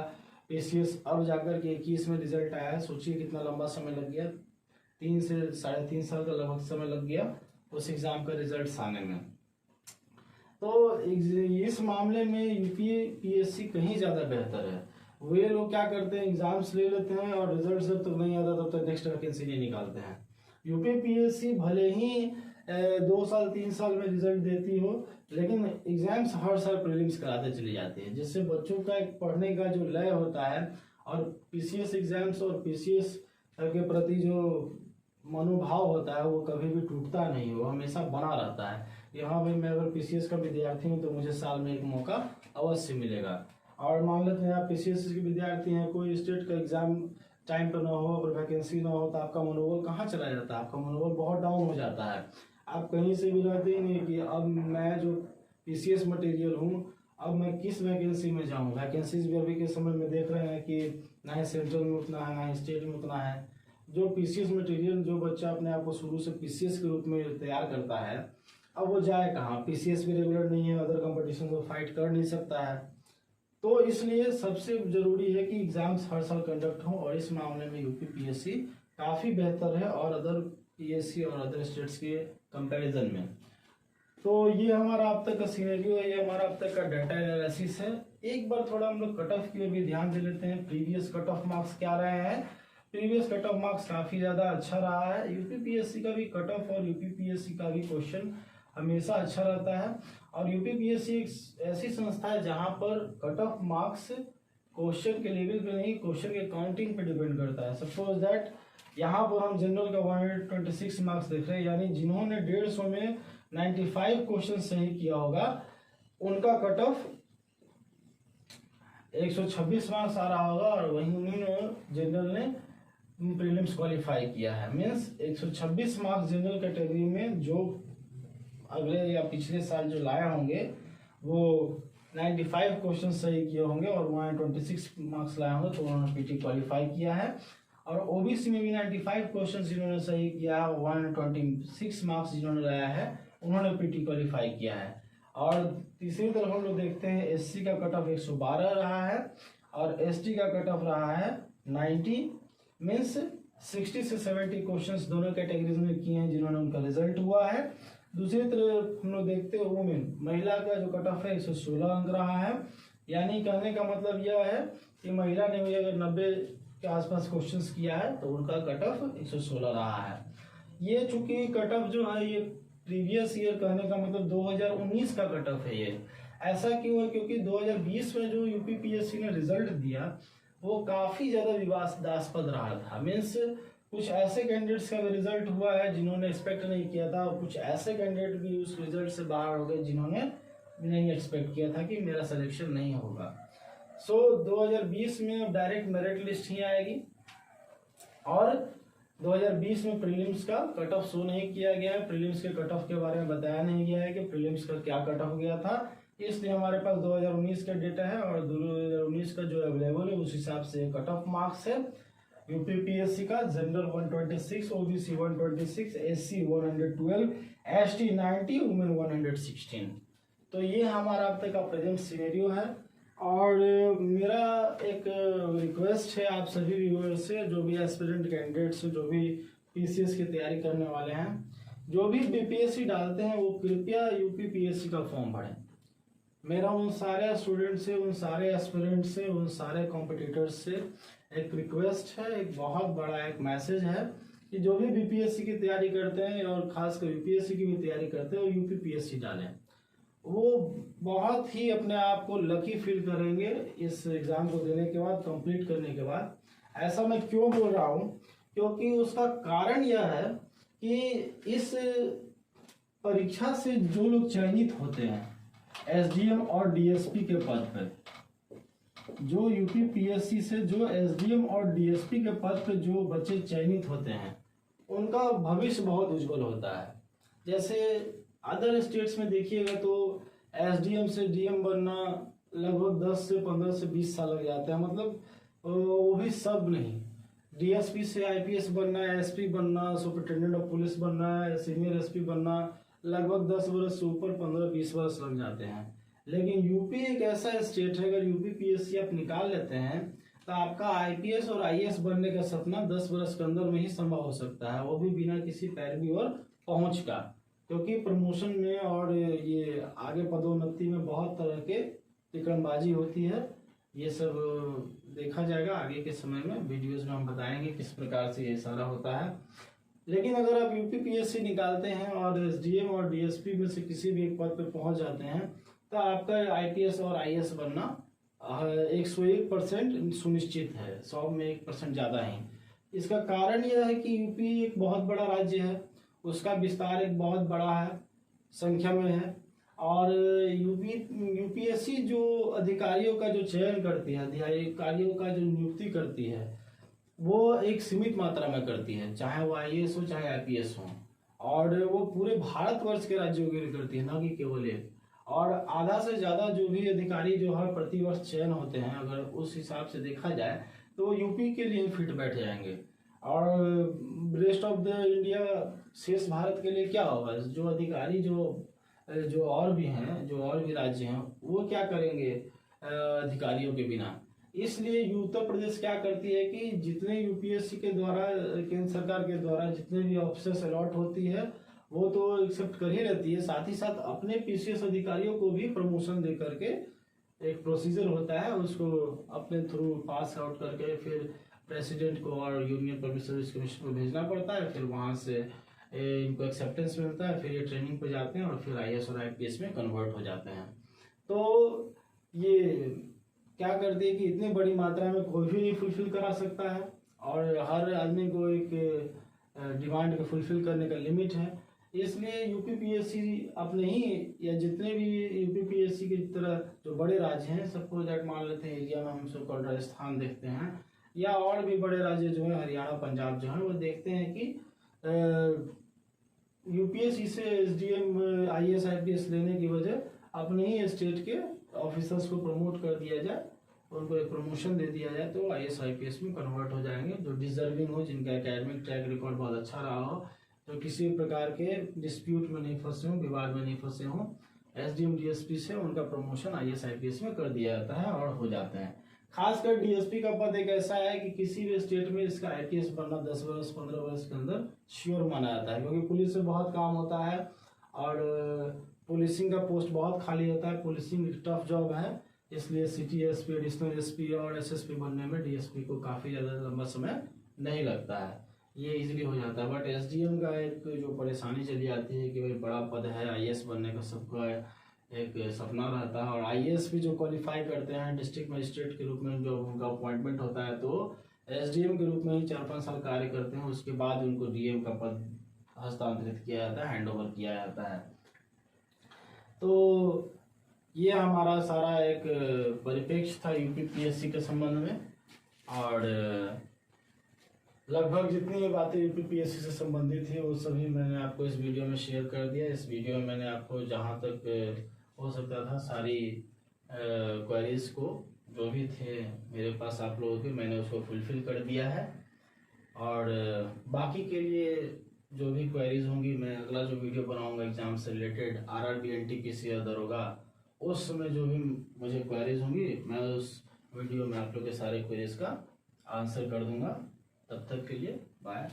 पीसीएस अब जाकर के 21 में रिजल्ट आया है। सोचिए कितना लंबा समय लग गया, 3 से 3.5 साल का लगभग समय लग गया उस एग्जाम का रिजल्ट आने में। तो इस मामले में यूपीपीएससी कहीं ज़्यादा बेहतर है। वे लोग क्या करते हैं, एग्जाम्स ले लेते हैं और रिजल्ट जब तक नहीं आता तब तक नेक्स्ट वैकेंसी नहीं निकालते हैं। यूपीपीएससी भले ही 2 साल 3 साल में रिजल्ट देती हो, लेकिन एग्जाम्स हर साल प्रीलिम्स कराते चली जाती है, जिससे बच्चों का एक पढ़ने का जो लय होता है और पीसीएस एग्जाम्स और पीसीएस के प्रति जो मनोभाव होता है वो कभी भी टूटता नहीं है, वो हमेशा बना रहता है। यहाँ भाई मैं अगर पीसीएस का विद्यार्थी हूँ तो मुझे साल में एक मौका अवश्य मिलेगा। और मान लेते हैं आप पीसीएस के विद्यार्थी हैं, कोई स्टेट का एग्जाम टाइम पर ना हो, अगर वैकेंसी ना हो तो आपका मनोबल कहाँ चला जाता है, आपका मनोबल बहुत डाउन हो जाता है। आप कहीं से भी रहते ही नहीं कि अब मैं जो पीसीएस मटेरियल हूँ अब मैं किस वैकेंसी में जाऊँ। वैकेंसीज भी अभी के समय में देख रहे हैं कि ना ही सेंट्रल में उतना है ना ही स्टेट में उतना है। जो पीसीएस मटेरियल जो बच्चा अपने आप को शुरू से पीसीएस के रूप में तैयार करता है, अब वो जाए कहाँ, पीसीएस भी रेगुलर नहीं है, अदर कंपटीशन को फाइट कर नहीं सकता है। तो इसलिए सबसे जरूरी है कि एग्जाम्स हर साल कंडक्ट हों, और इस मामले में यूपीपीएससी काफ़ी बेहतर है और अदर पीएससी और अदर स्टेट्स के कंपैरिजन में। तो ये हमारा अब तक का सिनेरियो है, ये हमारा अब तक का डाटा एनालिसिस है। एक बार थोड़ा हम लोग कट ऑफ के लिए भी ध्यान दे लेते हैं, प्रीवियस कट ऑफ मार्क्स क्या रहे हैं। प्रीवियस कट ऑफ मार्क्स काफ़ी ज़्यादा अच्छा रहा है। यूपीपीएससी का भी कट ऑफ और यूपीपीएससी का भी क्वेश्चन हमेशा अच्छा रहता है। और यूपीपीएससी एक ऐसी संस्था है जहां पर कट ऑफ मार्क्स क्वेश्चन के लेवल पे नहीं, क्वेश्चन के काउंटिंग पे डिपेंड करता है। सपोज दैट यहाँ पर हम जनरल का 126 मार्क्स देख रहे हैं, यानी जिन्होंने 150 में 95 क्वेश्चन सही किया होगा उनका कट ऑफ 126 मार्क्स आ रहा होगा, और वहीं उन्होंने जनरल ने प्रीलिम्स क्वालिफाई किया है। मीन्स 126 मार्क्स जनरल कैटेगरी में जो अगले या पिछले साल जो लाए होंगे वो 95 क्वेश्चन सही किए होंगे और 126 मार्क्स लाए होंगे, तो उन्होंने पीटी क्वालिफाई किया है। और ओबीसी में भी 95 क्वेश्चन जिन्होंने सही किया, 126 मार्क्स जिन्होंने लाया है उन्होंने पीटी क्वालिफाई किया है। और तीसरी तरफ हम लोग देखते हैं एससी का कट ऑफ 112 रहा है और एसटी का कट ऑफ रहा है 90। मीन्स 60 से 70 क्वेश्चंस दोनों कैटेगरीज में किए हैं जिन्होंने उनका रिजल्ट हुआ है। दूसरी तरफ हम लोग देखते हैं वुमेन, महिला का जो कट ऑफ है 116 अंक रहा है, यानी कहने का मतलब यह है कि महिला ने भी अगर 90 के आसपास क्वेश्चंस किया है तो उनका कट ऑफ 116 रहा है। ये चूंकि कट ऑफ जो है ये प्रीवियस ईयर, कहने का मतलब 2019 का कट ऑफ है ये। ऐसा क्यों है? क्योंकि 2020 में जो यूपीपीएससी ने रिजल्ट दिया वो काफी ज्यादा विवादास्पद रहा था। मीन्स कुछ ऐसे कैंडिडेट्स का भी रिजल्ट हुआ है जिन्होंने एक्सपेक्ट नहीं किया था, और कुछ ऐसे कैंडिडेट भी उस रिजल्ट से बाहर हो गए जिन्होंने नहीं एक्सपेक्ट किया था कि मेरा सिलेक्शन नहीं होगा। सो 2020 में डायरेक्ट मेरिट लिस्ट ही आएगी, और 2020 में प्रीलिम्स का कट ऑफ शो नहीं किया गया है। प्रीलिम्स के कट ऑफ के बारे में बताया नहीं गया है कि प्रीलिम्स का क्या कट ऑफ गया था, इसलिए हमारे पास 2019 का डेटा है, और 2019 का जो अवेलेबल है उस हिसाब से कट ऑफ मार्क्स है। यूपीपीएससी का general 126, OBC 126, SC 112, ST 90, women 116। तो ये हमारा अब तक का प्रेजेंट सिनेरियो है। और मेरा एक रिक्वेस्ट है आप सभी व्यूअर्स से, जो भी एस्पिरेंट कैंडिडेट्स, जो भी पीसीएस की तैयारी करने वाले हैं, जो भी बीपीएससी डालते हैं वो कृपया यूपीपीएससी का फॉर्म भरें। मेरा उन सारे स्टूडेंट से, उन सारे एस्पिरेंट से, उन सारे कॉम्पिटिटर्स से एक रिक्वेस्ट है, एक बहुत बड़ा एक मैसेज है कि जो भी बीपीएससी की तैयारी करते हैं और खासकर यूपीएससी की भी तैयारी करते हैं वो यूपीपीएससी डालें। वो बहुत ही अपने आप को लकी फील करेंगे इस एग्जाम को देने के बाद, कंप्लीट करने के बाद। ऐसा मैं क्यों बोल रहा हूँ? क्योंकि उसका कारण यह है कि इस परीक्षा से जो लोग चयनित होते हैं एसडीएम और डीएसपी के पद पर, जो यूपीपीएससी से जो एसडीएम और डीएसपी के पद पर जो बच्चे चयनित होते हैं उनका भविष्य बहुत उज्जवल होता है। जैसे अदर स्टेट्स में देखिएगा तो एसडीएम से डीएम बनना लगभग 10 से 15 से 20 साल लग जाते हैं, मतलब वो भी सब नहीं। डीएसपी से आईपीएस बनना, एसपी बनना, सुपरिटेंडेंट ऑफ पुलिस बनना, सीनियर एसपी बनना लगभग 10 वर्ष से ऊपर 15-20 वर्ष लग जाते हैं। लेकिन यूपी एक ऐसा स्टेट है, अगर यूपीपीएससी आप निकाल लेते हैं तो आपका आईपीएस और आईएएस बनने का सपना 10 वर्ष के अंदर में ही संभव हो सकता है, वो भी बिना किसी पैरवी और पहुंच का। क्योंकि प्रमोशन में और ये आगे पदोन्नति में बहुत तरह के तिकड़मबाजी होती है। ये सब देखा जाएगा आगे के समय में, वीडियोज में हम बताएंगे किस प्रकार से ये सारा होता है। लेकिन अगर आप यूपीपीएससी निकालते हैं और एसडीएम और डीएसपी में से किसी भी एक पद पर पहुंच जाते हैं तो आपका आईपीएस और आईएएस बनना 101% सुनिश्चित है, 100 में 1% ज़्यादा ही। इसका कारण यह है कि यूपी एक बहुत बड़ा राज्य है, उसका विस्तार एक बहुत बड़ा है, संख्या में है, और यूपीएससी जो अधिकारियों का जो चयन करती है, अधिकारियों का जो नियुक्ति करती है, वो एक सीमित मात्रा में करती है, चाहे वो आईएएस हो चाहे आईपीएस हो, और वो पूरे भारतवर्ष के राज्यों के लिए करती है, ना कि केवल एक। और आधा से ज़्यादा जो भी अधिकारी जो हर प्रतिवर्ष चयन होते हैं, अगर उस हिसाब से देखा जाए तो यूपी के लिए फिट बैठ जाएंगे। और रेस्ट ऑफ द इंडिया, शेष भारत के लिए क्या होगा? जो अधिकारी जो और भी हैं, जो और भी राज्य हैं, वो क्या करेंगे अधिकारियों के बिना? इसलिए उत्तर प्रदेश क्या करती है कि जितने यूपीएससी के द्वारा, केंद्र सरकार के द्वारा जितने भी ऑफिसर्स अलॉट होती है वो तो एक्सेप्ट कर ही रहती है, साथ ही साथ अपने पीसीएस अधिकारियों को भी प्रमोशन दे करके एक प्रोसीजर होता है, उसको अपने थ्रू पास आउट करके फिर प्रेसिडेंट को और यूनियन पब्लिक सर्विस कमीशन को भेजना पड़ता है, फिर वहाँ से इनको एक्सेप्टेंस मिलता है, फिर ये ट्रेनिंग पे जाते हैं और फिर आईएएस और आईपीएस में कन्वर्ट हो जाते हैं। तो ये क्या करती है कि इतनी बड़ी मात्रा में कोई भी नहीं फुलफिल करा सकता है, और हर आदमी को एक डिमांड को फुलफिल करने का लिमिट है। इसलिए यूपीपीएससी अपने ही, या जितने भी यूपीपीएससी की तरह जो बड़े राज्य हैं, सपोज दैट मान लेते हैं एरिया में हम सब राजस्थान देखते हैं, या और भी बड़े राज्य जो है हरियाणा पंजाब जो है, वो देखते हैं कि यूपीएससी से एसडीएम आईएएस आईपीएस लेने की वजह अपने ही स्टेट के ऑफिसर्स को प्रमोट कर दिया जाए, उनको एक प्रमोशन दे दिया जाए, तो आईएएस आईपीएस में कन्वर्ट हो जाएंगे, जो डिजर्विंग हो, जिनका एकेडमिक ट्रैक रिकॉर्ड बहुत अच्छा रहा हो, जो किसी प्रकार के डिस्प्यूट में नहीं फंसे हों, विवाद में नहीं फंसे हों, एसडीएम डीएसपी से उनका प्रमोशन आईएएस आईपीएस में कर दिया जाता है और हो जाते हैं। खासकर डीएसपी का पद एक ऐसा है कि किसी भी स्टेट में इसका आईपीएस बनना 10 वर्ष 15 वर्ष के अंदर श्योर माना जाता है, क्योंकि पुलिस से बहुत काम होता है और पुलिसिंग का पोस्ट बहुत खाली होता है। पुलिसिंग एक टफ जॉब है, इसलिए सिटी एसपी, एडिशनल एसपी और एसएसपी बनने में डीएसपी को काफ़ी ज़्यादा लंबा समय नहीं लगता है, ये इजीली हो जाता है। बट एसडीएम का एक जो परेशानी चली आती है कि भाई बड़ा पद है, आईएएस बनने का सबका एक सपना रहता है, और आईएएस भी जो क्वालिफाई करते हैं डिस्ट्रिक्ट मजिस्ट्रेट के रूप में जो उनका अपॉइंटमेंट होता है तो एसडीएम के रूप में ही 4-5 साल कार्य करते हैं, उसके बाद उनको डीएम का पद हस्तांतरित किया जाता है, हैंड ओवर किया जाता है। तो ये हमारा सारा एक परिप्रेक्ष्य था यूपीपीएससी के संबंध में, और लगभग जितनी बातें यूपीपीएससी से संबंधित थी वो सभी मैंने आपको इस वीडियो में शेयर कर दिया। इस वीडियो में मैंने आपको जहाँ तक हो सकता था सारी क्वेरीज को जो भी थे मेरे पास आप लोगों के, मैंने उसको फुलफिल कर दिया है। और बाकी के लिए जो भी क्वेरीज होंगी मैं अगला जो वीडियो बनाऊंगा एग्जाम से रिलेटेड, आरआरबी, एनटीपीसी या दरोगा, उस समय जो भी मुझे क्वेरीज होंगी मैं उस वीडियो में आप लोग के सारे क्वेरीज का आंसर कर दूंगा। तब तक के लिए bye.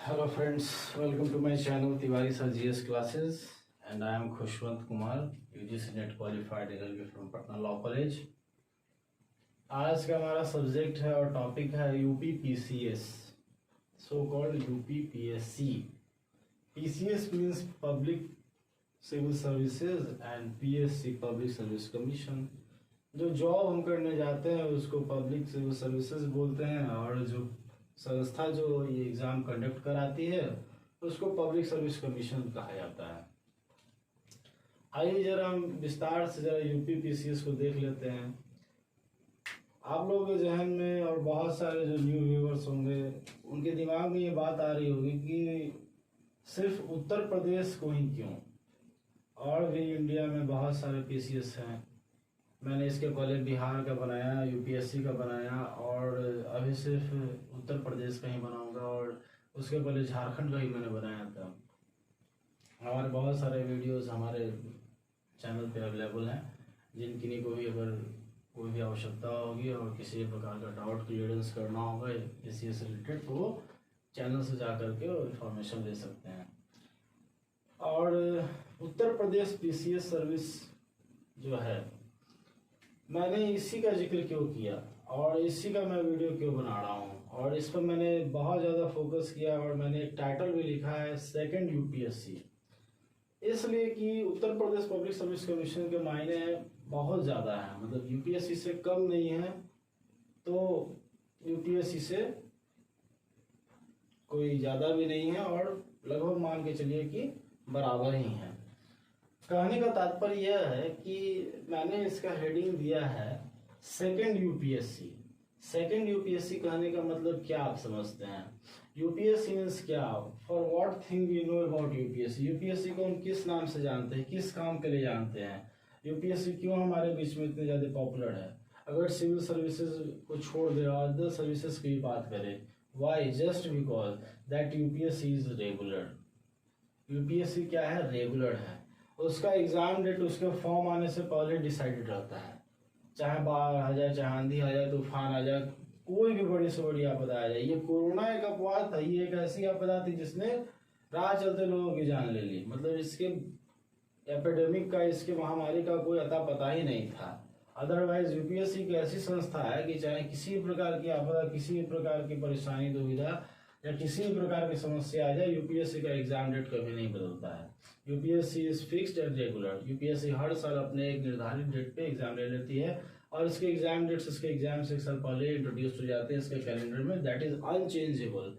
Hello friends, welcome to my channel Tiwari sir GS classes, and I am Khushwant Kumar, UGC NET qualified LLB from Patna law college. आज का हमारा सब्जेक्ट है और टॉपिक है UPPCS, so called UPPSC. PCS means public civil services and PSC public service commission. जो जॉब हम करने जाते हैं उसको पब्लिक सिविल सर्विसेज बोलते हैं, और जो संस्था जो ये एग्ज़ाम कंडक्ट कराती है उसको पब्लिक सर्विस कमीशन कहा जाता है। आइए जरा हम विस्तार से जरा यूपीपीसीएस को देख लेते हैं। आप लोगों के जहन में और बहुत सारे जो न्यू व्यूअर्स होंगे उनके दिमाग में ये बात आ रही होगी कि सिर्फ उत्तर प्रदेश को ही क्यों, और भी इंडिया में बहुत सारे पीसीएस हैं। मैंने इसके पहले बिहार का बनाया, यूपीएससी का बनाया, और अभी सिर्फ उत्तर प्रदेश का ही बनाऊंगा, और उसके पहले झारखंड का ही मैंने बनाया था। हमारे बहुत सारे वीडियोस हमारे चैनल पे अवेलेबल हैं, जिन किन्हीं को भी अगर कोई भी आवश्यकता होगी और किसी भी प्रकार का डाउट क्लियरेंस करना होगा इसी से रिलेटेड तो वो चैनल से जा करके इंफॉर्मेशन ले सकते हैं। और उत्तर प्रदेश पीसीएस सर्विस जो है, मैंने इसी का जिक्र क्यों किया और इसी का मैं वीडियो क्यों बना रहा हूँ, और इस पर मैंने बहुत ज़्यादा फोकस किया, और मैंने एक टाइटल भी लिखा है सेकंड यूपीएससी, इसलिए कि Uttar Pradesh public service commission के मायने बहुत ज़्यादा है। मतलब यूपीएससी से कम नहीं है तो यूपीएससी से कोई ज़्यादा भी नहीं है, और लगभग मान के चलिए कि बराबर ही है। कहने का तात्पर्य यह है कि मैंने इसका हेडिंग दिया है सेकंड यूपीएससी। सेकंड यूपीएससी कहने का मतलब क्या आप समझते हैं? यूपीएससी मीन्स क्या? For what thing we know about UPSC. UPSC को हम किस नाम से जानते हैं, किस काम के लिए जानते हैं? यूपीएससी क्यों हमारे बीच में इतने ज़्यादा पॉपुलर है? अगर सिविल सर्विसेज को छोड़ दे और अदर सर्विसेज की बात करें, why? Just because that UPSC is regular. UPSC क्या है? रेगुलर है। उसका एग्जाम डेट उसके फॉर्म आने से पहले डिसाइडेड रहता है, चाहे बाढ़ आ जाए, चाहे आंधी आ जाए, तूफान आ जाए, कोई भी बड़ी से बड़ी आपदा आ जाए। ये कोरोना एक अपवाद था, ये एक ऐसी आपदा थी जिसने राह चलते लोगों की जान ले ली। मतलब इसके एपिडेमिक का, इसके महामारी का कोई अता पता ही नहीं था। अदरवाइज यूपीएससी एक ऐसी संस्था है कि चाहे किसी प्रकार की आपदा, किसी प्रकार की परेशानी, दुविधा या किसी भी प्रकार की समस्या आ जाए, यूपीएससी का एग्जाम डेट कभी नहीं बदलता है। UPSC is fixed and regular. UPSC हर साल अपने एक निर्धारित डेट पे एग्जाम ले लेती है, और इसके एग्जाम डेट्स इसके एग्जाम से एक साल पहले इंट्रोड्यूस हो जाते हैं इसके कैलेंडर में, that is unchangeable.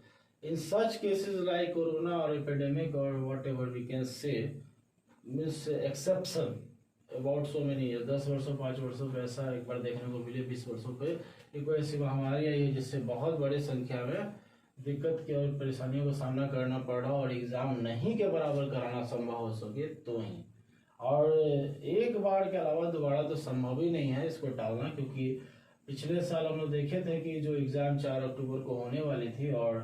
In such cases like corona और एपिडेमिक और whatever we can say means exception about so many year, 10 वर्षों 5 वर्षों पे ऐसा एक बार देखने को मिले, 20 वर्षों पे कोई ऐसी महामारी आई है जिससे बहुत बड़ी संख्या में दिक्कत की और परेशानियों का सामना करना पड़ा और एग्जाम नहीं के बराबर कराना संभव हो सके तो ही। और एक बार के अलावा दोबारा तो संभव ही नहीं है इसको टालना, क्योंकि पिछले साल हम लोग देखे थे कि जो एग्ज़ाम 4 अक्टूबर को होने वाली थी और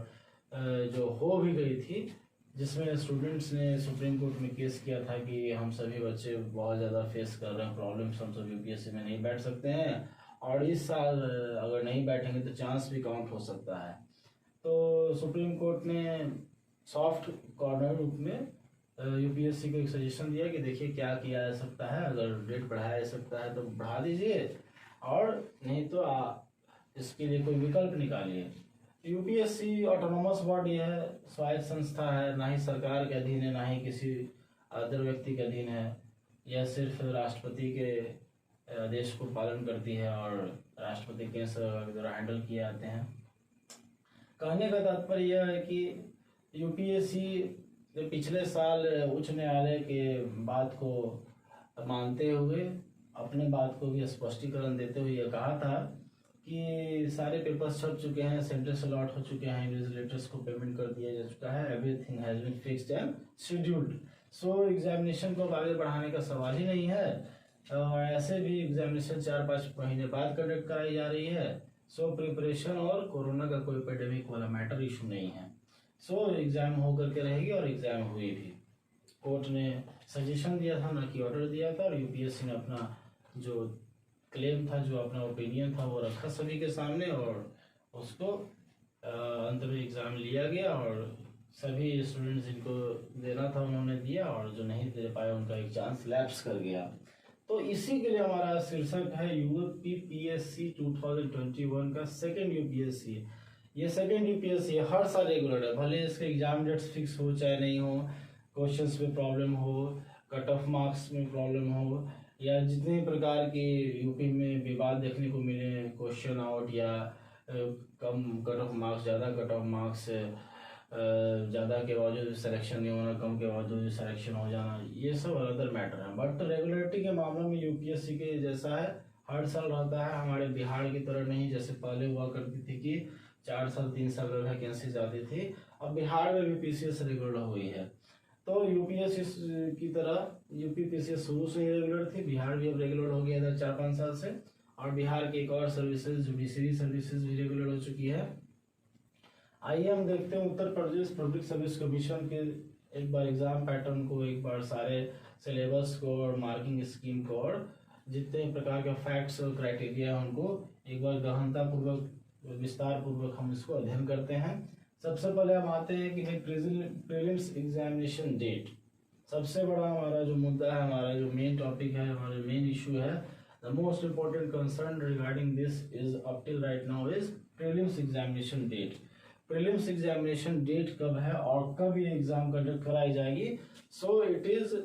जो हो भी गई थी, जिसमें स्टूडेंट्स ने सुप्रीम कोर्ट में केस किया था कि हम सभी बच्चे बहुत ज़्यादा फेस कर रहे हैं प्रॉब्लम्स, हम सब यूपीएससी में नहीं बैठ सकते हैं, और इस साल अगर नहीं बैठेंगे तो चांस भी काउंट हो सकता है। तो सुप्रीम कोर्ट ने सॉफ्ट कॉर्नर रूप में यूपीएससी को एक सजेशन दिया कि देखिए क्या किया जा सकता है, अगर डेट बढ़ाया जा सकता है तो बढ़ा दीजिए, और नहीं तो इसके लिए कोई विकल्प निकालिए। यूपीएससी ऑटोनोमस बॉडी है, स्वायत्त संस्था है, ना ही सरकार के अधीन है, ना ही किसी अदर व्यक्ति के अधीन है। यह सिर्फ राष्ट्रपति के आदेश को पालन करती है और राष्ट्रपति के द्वारा हैंडल किए जाते हैं। कहने का तात्पर्य यह है कि यूपीएससी ने पिछले साल उच्च न्यायालय के बात को मानते हुए अपने बात को भी स्पष्टीकरण देते हुए यह कहा था कि सारे पेपर्स छप चुके हैं, सेंटर्स अलॉट हो चुके हैं, इन्विजिलेटर्स को पेमेंट कर दिया जा चुका है, everything has been fixed and scheduled. So examination को आगे बढ़ाने का सवाल ही नहीं है, और ऐसे भी एग्जामिनेशन 4-5 महीने बाद कंडक्ट कराई जा रही है। सो प्रिपरेशन और कोरोना का कोई एपिडेमिक वाला मैटर इशू नहीं है। सो एग्जाम हो करके रहेगी, और एग्जाम हुई भी। कोर्ट ने सजेशन दिया था, ना कि ऑर्डर दिया था, और यूपीएससी ने अपना जो क्लेम था, जो अपना ओपिनियन था, वो रखा सभी के सामने, और उसको अंत में एग्ज़ाम लिया गया, और सभी स्टूडेंट्स जिनको देना था उन्होंने दिया, और जो नहीं दे पाए उनका एक चांस लैप्स कर गया। तो इसी के लिए हमारा शीर्षक है यूपीपीएससी 2021 का सेकेंड यूपीएससी। ये सेकेंड यूपीएससी हर साल रेगुलर है, भले इसके एग्जाम डेट्स फिक्स हो चाहे नहीं हो, क्वेश्चंस में प्रॉब्लम हो, कट ऑफ मार्क्स में प्रॉब्लम हो, या जितने प्रकार के यूपी में विवाद देखने को मिले, क्वेश्चन आउट या कम कट ऑफ मार्क्स, ज़्यादा कट ऑफ मार्क्स, ज़्यादा के बावजूद भी सिलेक्शन नहीं होना, कम के बावजूद भी सिलेक्शन हो जाना, ये सब अदर मैटर है। बट रेगुलरिटी के मामले में यूपीएससी के जैसा है, हर साल रहता है। हमारे बिहार की तरह नहीं, जैसे पहले हुआ करती थी कि 4 साल 3 साल में वैकेंसी जाती थी, अब बिहार में भी पीसीएस रेगुलर हुई है। तो यूपीएससी की तरह यूपी पीसीएस शुरू से ही रेगुलर थी, बिहार भी अब रेगुलर हो गया था 4-5 साल से, और बिहार की एक और सर्विसेज जुडिशरी सर्विसेज भी रेगुलर हो चुकी है। आइए हम देखते हैं Uttar Pradesh public service commission के एक बार एग्जाम पैटर्न को, एक बार सारे सिलेबस को और मार्किंग स्कीम को, और जितने प्रकार के फैक्ट्स और क्राइटेरिया हैं उनको एक बार गहनता पूर्वक विस्तार पूर्वक हम इसको अध्ययन करते हैं। सबसे पहले हम आते हैं कि प्रीलिम्स एग्जामिनेशन डेट। सबसे बड़ा हमारा जो मुद्दा है, हमारा जो मेन टॉपिक है, हमारा मेन इशू है, the most important concern regarding this is up till right now is prelims examination date. Prelims examination date कब है और कब ये एग्जाम कंडक्ट कराई जाएगी? So it is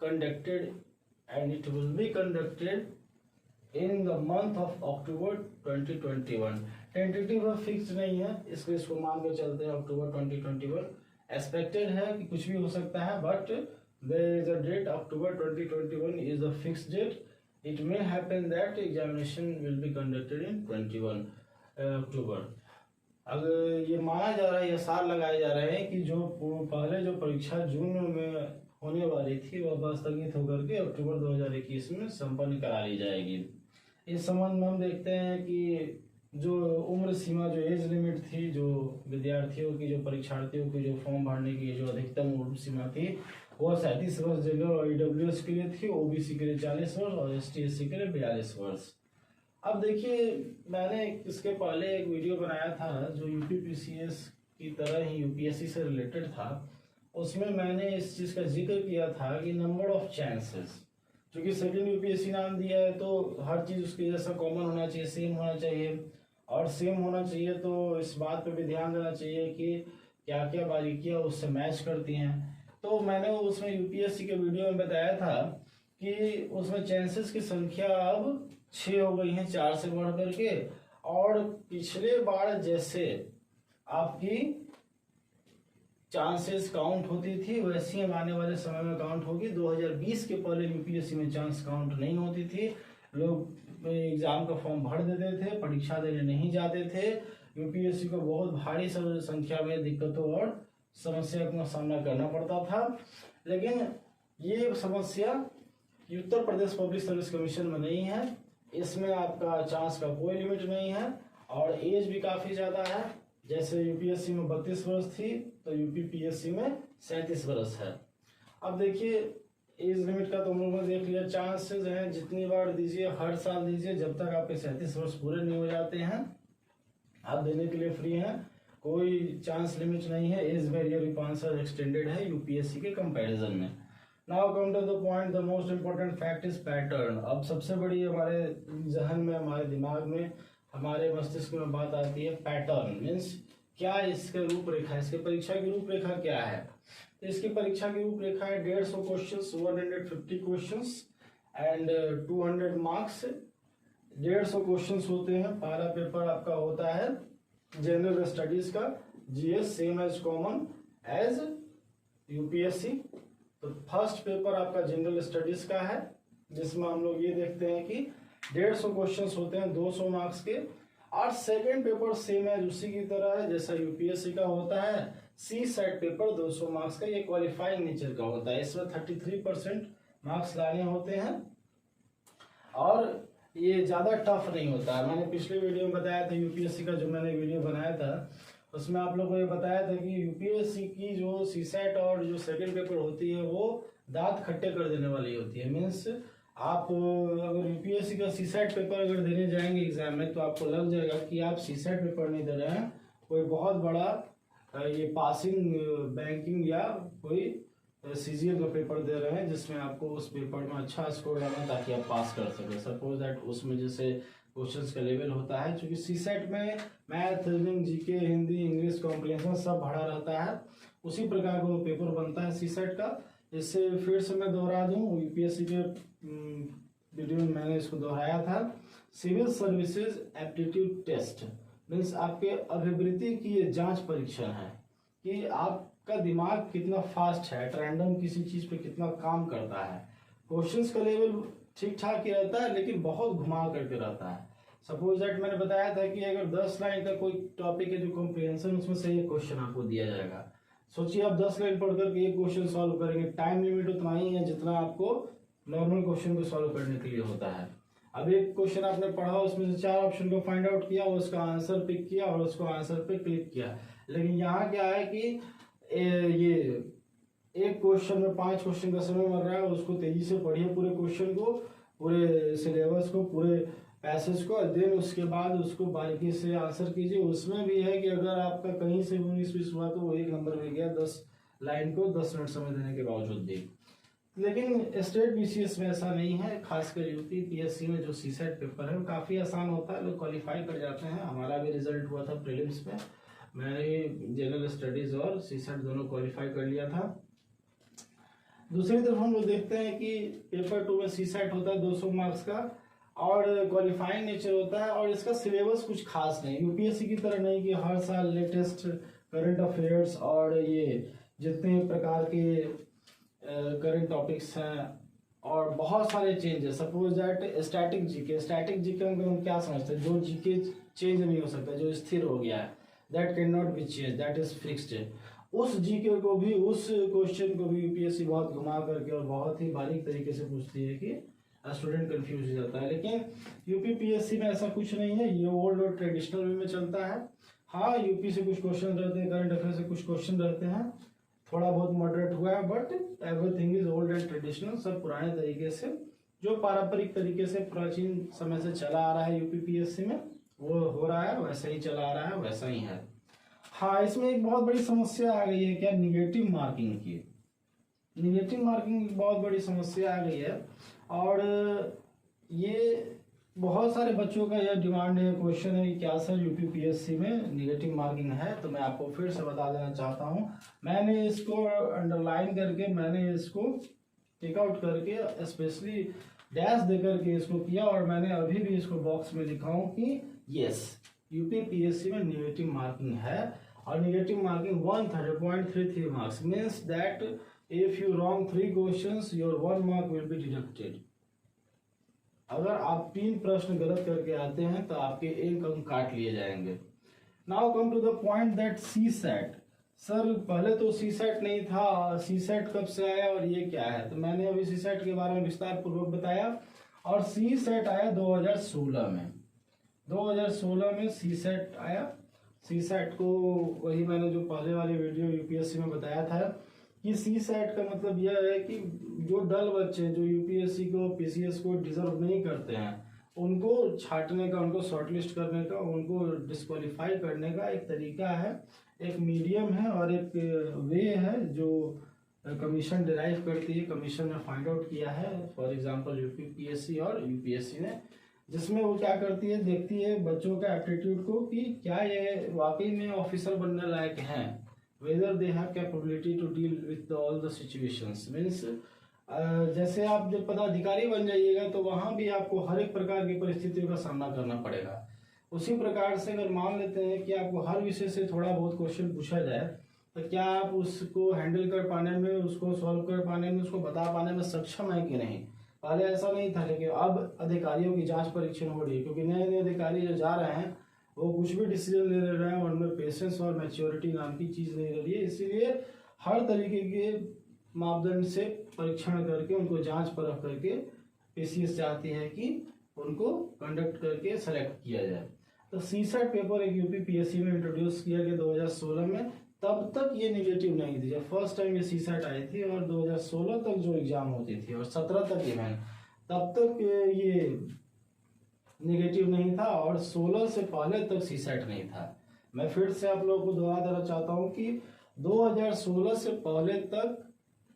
conducted and it will be conducted in the month of October 2021। Tentative है, फिक्स नहीं है, इसको मान के चलते हैं अक्टूबर 2021। एक्सपेक्टेड है कि कुछ भी हो सकता है, but there is a date, October 2021 is the fix date. It may happen that examination will be conducted in 21 October. अगर ये माना जा रहा है, ये साल लगाए जा रहे हैं कि जो पहले जो परीक्षा जून में होने वाली थी वह स्थगित होकर के अक्टूबर 2021 में संपन्न करा ली जाएगी। इस संबंध में हम देखते हैं कि जो उम्र सीमा, जो एज लिमिट थी, जो विद्यार्थियों की, जो परीक्षार्थियों की जो फॉर्म भरने की जो अधिकतम उम्र सीमा थी, वो 37 वर्ष जनरल और ईडब्ल्यूएस के लिए थी, ओबीसी के लिए 40 वर्ष और एसटी एससी के लिए 42 वर्ष। अब देखिए, मैंने इसके पहले एक वीडियो बनाया था जो यूपीपीसीएस की तरह ही यूपीएससी से रिलेटेड था। उसमें मैंने इस चीज़ का जिक्र किया था कि नंबर ऑफ चांसेस, क्योंकि सेकेंड यूपीएससी नाम दिया है तो हर चीज़ उसके जैसा कॉमन होना चाहिए, सेम होना चाहिए, और सेम होना चाहिए तो इस बात पे भी ध्यान देना चाहिए कि क्या क्या बारीकियाँ उससे मैच करती हैं। तो मैंने उसमें यूपीएससी के वीडियो में बताया था कि उसमें चांसेस की संख्या अब 6 हो गई हैं, 4 से बढ़ करके, और पिछले बार जैसे आपकी चांसेस काउंट होती थी वैसी हम आने वाले समय में काउंट होगी। 2020 के पहले यूपीएससी में चांस काउंट नहीं होती थी, लोग एग्जाम का फॉर्म भर देते थे, परीक्षा देने नहीं जाते थे। यूपीएससी को बहुत भारी संख्या में दिक्कतों और समस्या का सामना करना पड़ता था। लेकिन ये समस्या Uttar Pradesh public service commission में नहीं है। इसमें आपका चांस का कोई लिमिट नहीं है, और एज भी काफ़ी ज़्यादा है। जैसे यूपीएससी में 32 वर्ष थी तो यूपीपीएससी में 37 वर्ष है। अब देखिए, एज लिमिट का तो हम लोगों ने देख लिया। चांसेस हैं जितनी बार दीजिए, हर साल दीजिए, जब तक आपके 37 वर्ष पूरे नहीं हो जाते हैं। आप देने के लिए फ्री हैं, कोई चांस लिमिट नहीं है, एज बैरियर आंसर एक्सटेंडेड है यूपीएससी के कंपैरिजन में। Now come to the point, the most important fact is pattern. अब सबसे बड़ी हमारे जहन में, हमारे दिमाग में, हमारे मस्तिष्क में बात आती है पैटर्न मीन्स क्या इसका रूपरेखा, इसके परीक्षा की रूपरेखा क्या है। तो इसकी परीक्षा की रूपरेखा है 150 questions, 150 questions and 200 marks. 150 questions होते हैं। पहला पेपर आपका होता है जनरल स्टडीज का, GS same as common as UPSC. तो फर्स्ट पेपर आपका जनरल स्टडीज का है, जिसमें हम लोग ये देखते हैं कि 150 क्वेश्चंस होते हैं 200 मार्क्स के। और सेकेंड पेपर सेम है उसी की तरह है जैसा यूपीएससी का होता है, सी सेट पेपर 200 मार्क्स का, ये क्वालिफाइंग नेचर का होता है। इसमें 33% मार्क्स लाने होते हैं और ये ज़्यादा टफ नहीं होता है। मैंने पिछले वीडियो में बताया था यूपीएससी का, जो मैंने वीडियो बनाया था उसमें आप लोगों को ये बताया था कि यूपीएससी की जो सी सेट और जो सेकेंड पेपर होती है वो दांत खट्टे कर देने वाली होती है। मीन्स आप अगर यूपीएससी का सी सेट पेपर अगर देने जाएंगे एग्जाम में तो आपको लग जाएगा कि आप सी सेट पेपर नहीं दे रहे हैं, कोई बहुत बड़ा ये पासिंग बैंकिंग या कोई सीजीएल का पेपर दे रहे हैं, जिसमें आपको उस पेपर में अच्छा स्कोर लाना ताकि आप पास कर सकें। सपोज दैट उसमें जैसे क्वेश्चंस का लेवल होता है, क्योंकि सी सेट में math, reasoning, GK, Hindi, English, comprehension सब भरा रहता है, उसी प्रकार का वो पेपर बनता है सी सेट का। इससे फिर से मैं दोहरा दूं, यूपीएससी के वीडियो में मैंने इसको दोहराया था। Civil services aptitude test means आपके अभिवृत्ति की ये जांच परीक्षण है कि आपका दिमाग कितना फास्ट है, एट रैंडम किसी चीज पे कितना काम करता है। क्वेश्चंस का लेवल ठीक ठाक ही रहता है लेकिन बहुत घुमा करके रहता है। सपोज दैट मैंने बताया था कि अगर 10 लाइन का कोई टॉपिक है जो कॉम्प्रिहेंशन, उसमें से एक क्वेश्चन आपको दिया जाएगा। सोचिए आप 10 लाइन पढ़ करके एक क्वेश्चन सॉल्व करेंगे, टाइम लिमिट उतना ही है जितना आपको नॉर्मल क्वेश्चन को सॉल्व करने के लिए होता है। अब एक क्वेश्चन आपने पढ़ा, उसमें से 4 ऑप्शन को फाइंड आउट किया, उसका आंसर पिक किया और उसको आंसर पे क्लिक किया। लेकिन यहाँ क्या है कि ये एक क्वेश्चन में 5 क्वेश्चन का समय मर रहा है, उसको तेजी से पढ़िए पूरे क्वेश्चन को, पूरे सिलेबस को, पूरे पैसेज को, देन उसके बाद उसको बारीकी से आंसर कीजिए। उसमें भी है कि अगर आपका कहीं से 19-20 हुआ तो वो 1 नंबर मिल गया 10 लाइन को 10 मिनट समय देने के बावजूद भी। लेकिन स्टेट बीसीएस में ऐसा नहीं है, खासकर यूपी पीएससी में जो सीसेट पेपर है वो काफ़ी आसान होता है, लोग क्वालिफाई कर जाते हैं। हमारा भी रिजल्ट हुआ था प्रीलिम्स में, मैंने जनरल स्टडीज और सीसेट दोनों क्वालिफाई कर लिया था। दूसरी तरफ हम लोग देखते हैं कि पेपर 2 में सीसेट होता है 200 मार्क्स का और क्वालिफाइंग नेचर होता है, और इसका सिलेबस कुछ खास नहीं, यूपीएससी की तरह नहीं कि हर साल लेटेस्ट करंट अफेयर्स और ये जितने प्रकार के करंट टॉपिक्स हैं और बहुत सारे changes. Suppose that static GK हम क्या समझते हैं, जो जीके चेंज नहीं हो सकता, जो स्थिर हो गया है, that can not be change, that is fixed. उस जीके को भी, उस क्वेश्चन को भी यूपीएससी बहुत घुमा करके और बहुत ही बारीक तरीके से पूछती है कि स्टूडेंट कंफ्यूज हो जाता है। लेकिन यूपी पीएससी में ऐसा कुछ नहीं है, ये ओल्ड और ट्रेडिशनल वे में चलता है। हाँ, यूपी से कुछ क्वेश्चन रहते हैं, करंट अफेयर से कुछ क्वेश्चन रहते हैं, थोड़ा बहुत मॉडरेट हुआ है, but everything is old and traditional. सब पुराने तरीके से, जो पारंपरिक तरीके से प्राचीन समय से चला आ रहा है यूपी पीएससी में, वो हो रहा है, वैसा ही चला आ रहा है, वैसा ही है। हाँ, इसमें एक बहुत बड़ी समस्या आ गई है, क्या, निगेटिव मार्किंग की। निगेटिव मार्किंग की बहुत बड़ी समस्या आ गई है और ये बहुत सारे बच्चों का यह डिमांड है, क्वेश्चन है कि क्या सर यूपी पीएससी में निगेटिव मार्किंग है। तो मैं आपको फिर से बता देना चाहता हूँ, मैंने इसको अंडरलाइन करके, मैंने इसको टेक आउट करके स्पेशली डैश दे करके इसको किया, और मैंने अभी भी इसको बॉक्स में लिखा हूँ कि यस, यूपी पीएससी में निगेटिव मार्किंग है। और negative marking 130.33 marks means that if you wrong 3 questions your 1 mark will be deducted. अगर आप 3 प्रश्न गलत करके आते हैं तो आपके 1 अंक काट लिए जाएंगे। Now come to the point that CSAT. Sir पहले तो सी सेट नहीं था, सी सेट कब से आया और ये क्या है? तो मैंने अभी सी सेट के बारे में विस्तार पूर्वक बताया, और सी सेट आया 2016 में। 2016 में सी सेट आया। सी सेट को वही मैंने जो पहले वाले वीडियो यूपीएससी में बताया था कि सी सेट का मतलब यह है कि जो डल बच्चे, जो यूपीएससी को, पीसीएस को डिजर्व नहीं करते हैं, उनको छांटने का, उनको शॉर्टलिस्ट करने का, उनको डिस्क्वालीफाई करने का एक तरीका है, एक मीडियम है और एक वे है जो कमीशन डिराइव करती है, कमीशन ने फाइंड आउट किया है। फॉर एग्जांपल यूपीपीएससी और यूपीएससी ने, जिसमें वो क्या करती है, देखती है बच्चों का एप्टीट्यूड को कि क्या ये वाकई में ऑफिसर बनने लायक हैं, whether they have capability to deal with all the situations. Means जैसे आप जब पदाधिकारी बन जाइएगा तो वहाँ भी आपको हर एक प्रकार की परिस्थितियों का सामना करना पड़ेगा। उसी प्रकार से अगर मान लेते हैं कि आपको हर विषय से थोड़ा बहुत क्वेश्चन पूछा जाए तो क्या आप उसको हैंडल कर पाने में, उसको सॉल्व कर पाने में, उसको बता पाने में सक्षम है कि नहीं। पहले ऐसा नहीं था, लेकिन अब अधिकारियों की जांच परीक्षण हो रही है, क्योंकि नए नए अधिकारी जो जा रहे हैं वो कुछ भी डिसीजन ले रहे हैं, उनमें पेशेंस और मैच्योरिटी नाम की चीज़ नहीं रही है। इसीलिए हर तरीके के मापदंड से परीक्षण करके, उनको जांच परख करके पीसीएस चाहती है कि उनको कंडक्ट करके सेलेक्ट किया जाए। तो सीसेट पेपर एक यूपीपीएससी में इंट्रोड्यूस किया गया 2016 में। तब तक ये निगेटिव नहीं थी, जब फर्स्ट टाइम ये सीसेट आई थी, और 2016 तक जो एग्जाम होती थी और 17 तक इवेंट, तब तक ये निगेटिव नहीं था और 16 से पहले तक सीसेट नहीं था। मैं फिर से आप लोगों को दोहरा देना चाहता हूँ कि 2016 से पहले तक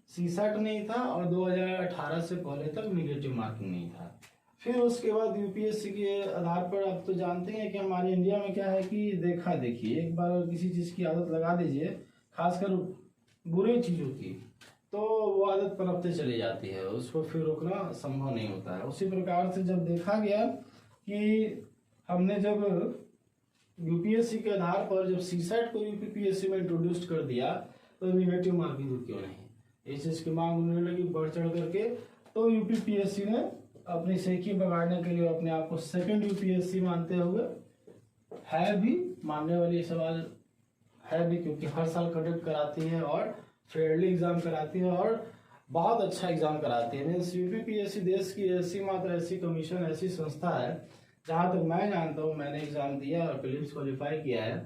सीसेट नहीं था और 2018 से पहले तक निगेटिव मार्किंग नहीं था। फिर उसके बाद यूपीएससी के आधार पर आप तो जानते हैं कि हमारे इंडिया में क्या है कि देखा देखिए, एक बार किसी चीज़ की आदत लगा दीजिए, खासकर बुरी चीज़ों की, तो वो आदत पनपते चली जाती है, उसको फिर रोकना संभव नहीं होता है। उसी प्रकार से जब देखा गया कि हमने जब यूपीएससी के आधार पर जब सीसेट को यूपीपीएससी में इंट्रोड्यूस कर दिया तो निगेटिव मार्किंग क्यों नहीं, इस चीज़ की मांग होने लगी बढ़ चढ़ करके। तो यूपीपीएससी ने अपनी सेकी बगाड़ने के लिए अपने आप को सेकंड यूपीएससी मानते हुए, है भी मानने वाली सवाल है भी, क्योंकि हर साल कंडक्ट कराती है और फेयरली एग्जाम कराती है और बहुत अच्छा एग्जाम कराती है। मीन्स यूपीपीएससी देश की ऐसी मात्र ऐसी कमीशन, ऐसी संस्था है, जहाँ तक मैं जानता हूँ, मैंने एग्जाम दिया और प्रीलिम्स क्वालिफाई किया है,